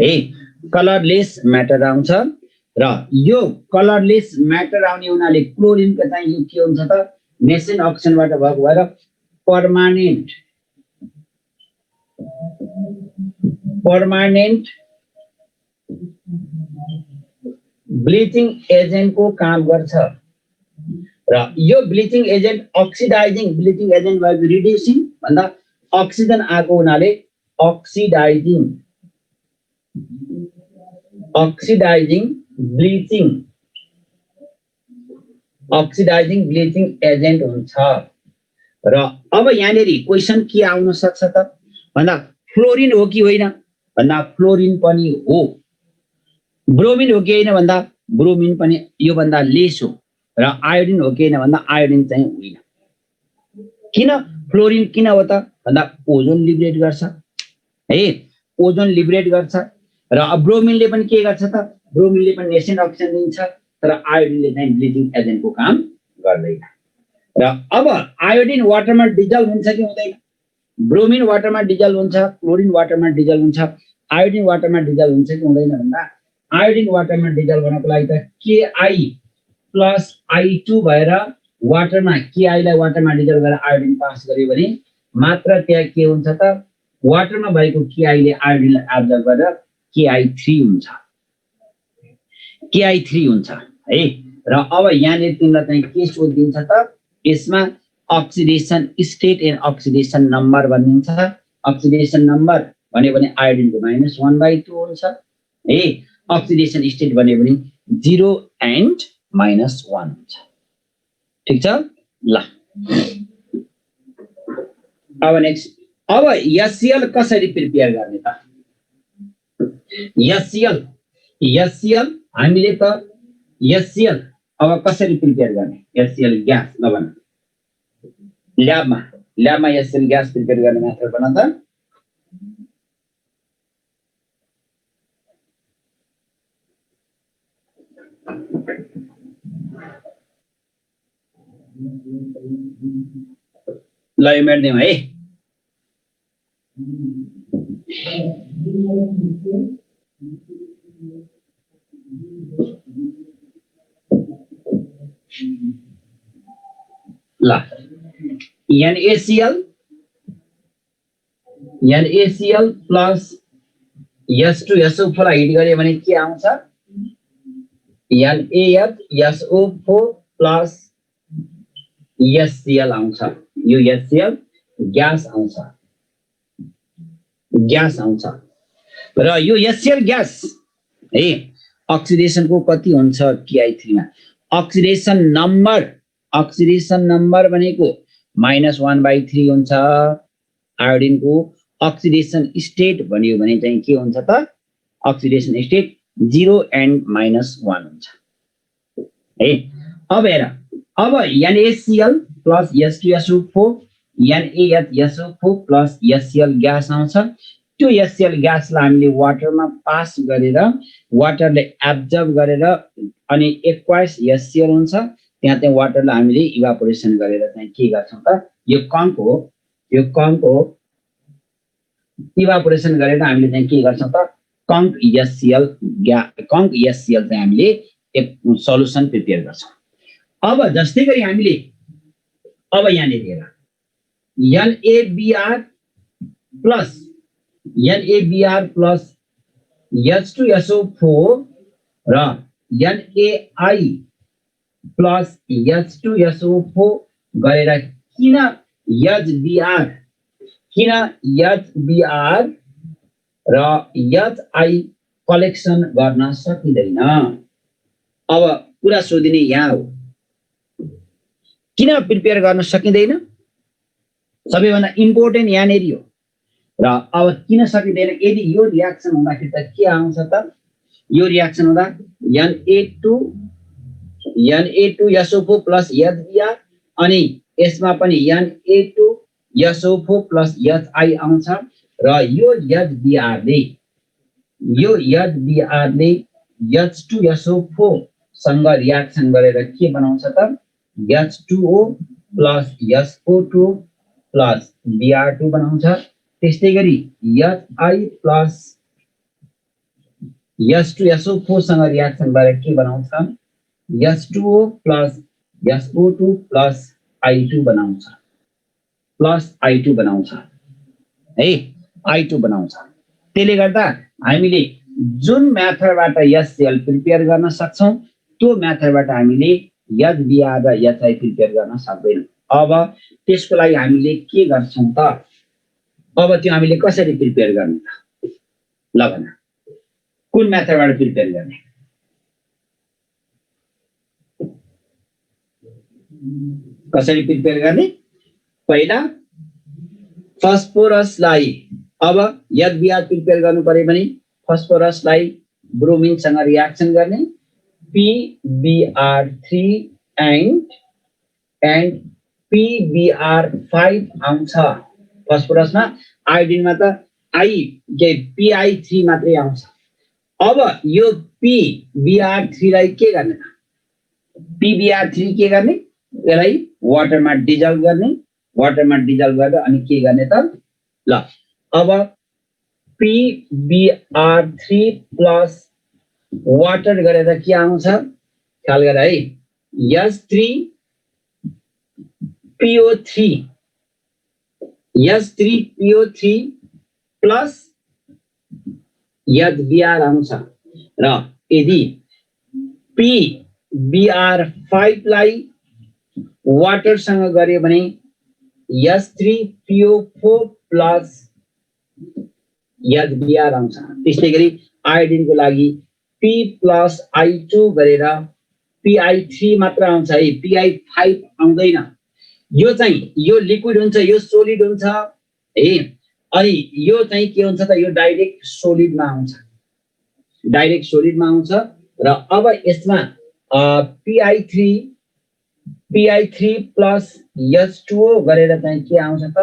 है कलरलेस म्याटर आउँछ र यो कलरलेस म्याटर आउने हुनाले क्लोरिनको चाहिँ यो के हुन्छ त? नेसेन्ट अक्सिजनबाट भएको भएर पर्मानेन्ट ब्लिचिङ एजेन्टको काम गर्छ र यो bleaching agent oxidising bleaching agent भएको रिड्युसिङ भन्दा अक्सिजन आएको हुनाले अक्सिडाइजिङ ब्लिचिङ एजेन्ट हुन्छ। र अब यहाँनिर क्वेसन के आउन सक्छ त भन्दा फ्लोरिन हो कि होइन भन्दा फ्लोरिन पनि हो, ब्रोमिन हो कि होइन भन्दा ब्रोमिन पनि यो भन्दा लेस हो र आयोडिन हो कि होइन भन्दा आयोडिन चाहिँ होइन। किन फ्लोरिन किन हो त भन्दा ओजोन लिबरेट गर्छ है, ओजोन लिबरेट गर्छ र ब्रोमिनले पनि के गर्छ त? ब्रोमिनले पनि नेसेन्ट अक्सिजन दिन्छ तर आयोडिनले चाहिँ ब्लिचिङ एजेन्टको काम गर्दैन। र अब आयोडिन वाटरमा डिजल्भ हुन्छ कि हुँदैन? ब्रोमिन वाटरमा डिजल्भ हुन्छ, क्लोरिन वाटरमा डिजल्भ हुन्छ, आयोडिन वाटरमा डिजल्भ हुन्छ कि हुँदैन भन्दा आयोडिन वाटरमा डिजल्भ हुनको लागि त Ki प्लस I2 भएर वाटरमा Ki लाई वाटरमा डिजल्भ गरेर आयोडिन पास गर्यो भने मात्र त्यहाँ के हुन्छ त? वाटरमा भएको Ki ले आयोडिनलाई एब्जर्ब गरेर Ki3 हुन्छ है। र अब यहाँनिर तिमीलाई चाहिँ के सोधिदिन्छ त? यसमा oxidation estate and oxidation number भनिन्छ। अक्सिडेसन नम्बर भन्यो भने आयोडिनको -1/2 हुन्छ है, अक्सिडेसन स्टेट भन्यो भने 0 एन्ड -1 हुन्छ। ठीक छ ल। अब नेक्स्ट, अब HCl कसरी प्रिपेयर गर्ने त? HCl हामीले त HCl अब कसरी प्रिपेयर गर्ने? HCl ग्यास नभन, ल्याबमा HCl ग्यास प्रिपेयर गर्ने मेथड भन त। ल यो मेट्दिउँ है। ल NaCl प्लस H2SO4 हिट गरे भने के आउँछ? NaHSO4 प्लस HCl आउँछ। यो HCl ग्यास आउँछ र यो HCl ग्यास है अक्सिडेसनको कति हुन्छ Ki3 मा? अक्सिडेसन नम्बर भनेको -1/3 हुन्छ आयोडिनको अक्सिडेसन स्टेट भन्यो भने चाहिँ के हुन्छ त अक्सिडेसन स्टेट 0 and -1 हुन्छ है। अब हेर अब NaCl plus H2SO4 NaHSO4 plus HCl gas आउँछ। त्यो HCl ग्यासलाई हामीले वाटरमा पास गरेर वाटरले एब्जर्ब गरेर अनि एक्वायस HCl हुन्छ। त्यहाँ चाहिँ वाटरलाई हामीले इभापोरेसन गरेर चाहिँ के गर्छौं त यो कङ्क हो इभापोरेसन गरेर हामीले चाहिँ के गर्छौं त कङ्क HCl चाहिँ हामीले एक सल्युसन प्रिपेयर गर्छौं। अब जस्तै गरी हामीले अब यहाँनिर हेर NaBr plus H2SO4 र NaI plus H2SO4 गरेर किन HBr र HI कलेक्सन गर्न सकिँदैन। अब कुरा सोधिने यहाँ हो किन प्रिपेयर गर्न सकिँदैन सबैभन्दा इम्पोर्टेन्ट यहाँनिर हो। र अब किन सकिँदैन यदि यो रियाक्सन हुँदाखेरि त के आउँछ त यो रियाक्सन हुँदा Na2SO4 plus HBr अनि यसमा पनि Na2SO4 plus HI आउँछ र यो HBr ले H2SO4 सँग रियाक्सन गरेर के बनाउँछ त H2O plus SO2 plus Br2 बनाउँछ। त्यस्तै गरी HI plus H2SO4 सँग रियाक्सन गरेर के बनाउँछ H2O plus SO2 plus I2 बनाउँछ है I2 बनाउँछ। त्यसले गर्दा हामीले जुन मेथडबाट HCl प्रिपेयर गर्न सक्छौं त्यो मेथडबाट हामीले HBr र HI प्रिपेयर गर्न सक्दैनौं। अब त्यसको लागि हामीले के गर्छौं त अब त्यो हामीले कसरी प्रिपेयर गर्ने त ल भन कुन मेथडबाट प्रिपेयर गर्ने कसरी प्रिपेयर गर्ने पहिला फस्फोरसलाई अब HBr प्रिपेयर गर्नु पर्यो भने फस्फोरसलाई ब्रोमिन सँग रियाक्सन गर्ने PBr3 and PBr5 आउँछ। फस्फोरसमा आयोडिनमा त PI3 मात्रै आउँछ। अब यो PBr3 लाई के गर्ने PBr3 के गर्ने यसलाई वाटरमा डिजल्भ गरेर अनि के गर्ने त ल अब PBr3 प्लस वाटर गरेर के आउँछ ख्याल गर है H3PO3 प्लस HBr आउँछ र यदि PBr5 लाई वाटर सँग गर्यो भने H3PO4 प्लस HBr आउँछ। त्यस्तै गरी आयोडिनको लागि P प्लस I2 गरेर PI3 मात्र आउँछ है PI5 आउँदैन। यो चाहिँ यो लिक्विड हुन्छ यो सोलिड हुन्छ है अनि यो चाहिँ के हुन्छ त यो डाइरेक्ट सोलिडमा आउँछ र अब यसमा PI3 प्लस H2O गरेर चाहिँ के आउँछ त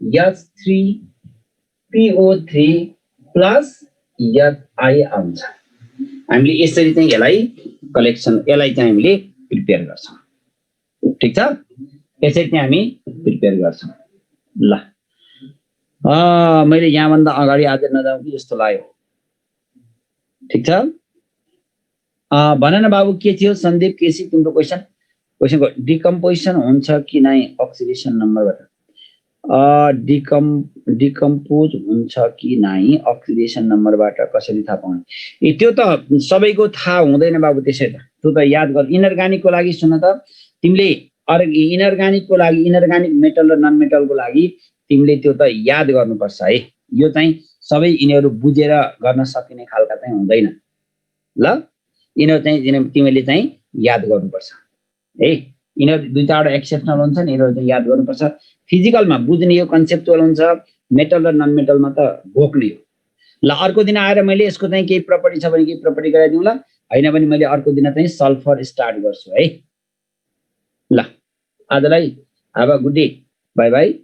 H3PO3 प्लस HI आउँछ। हामीले यसरी चाहिँ यसलाई चाहिँ हामीले प्रिपेयर गर्छौं। ठीक छ यसरी चाहिँ हामी प्रिपेयर गर्छौं। ल मैले यहाँ भन्दा अगाडि आज नजाउँ कि जस्तो लाग्यो। ठीक छ भन न बाबु के थियो सन्दीप केसी तिम्रो क्वेशनको डिकम्पोजिसन हुन्छ कि नै अक्सिडेसन नम्बरबाट डिकम्पोज हुन्छ कि नै अक्सिडेसन नम्बरबाट कसरी थाहा पाउने त्यो त सबैको थाहा हुँदैन बाबु। त्यसै त याद गर इनअर्गानिकको लागि सुन त तिमीले इनअर्गानिकको लागि इनअर्गानिक मेटल र नन मेटलको लागि तिमीले त्यो त याद गर्नुपर्छ है। यो चाहिँ सबै यिनीहरू बुझेर गर्न सकिने खालका चाहिँ हुँदैन ल। यिनीहरू चाहिँ तिमीले चाहिँ याद गर्नुपर्छ है। यिनीहरू दुईटावटा एक्सेप्सनल हुन्छ नि, यिनीहरू चाहिँ याद गर्नुपर्छ। फिजिकलमा बुझ्ने यो कन्सेप्चुअल हुन्छ, मेटल र नन मेटलमा त भोग्ने हो। ल अर्को दिन आएर मैले यसको चाहिँ केही प्रपर्टी छ भने केही प्रपर्टी गराइदिउँ ल, हैन भने मैले अर्को दिन चाहिँ सल्फर स्टार्ट गर्छु है। ल आजलाई हाभ a good day, by by.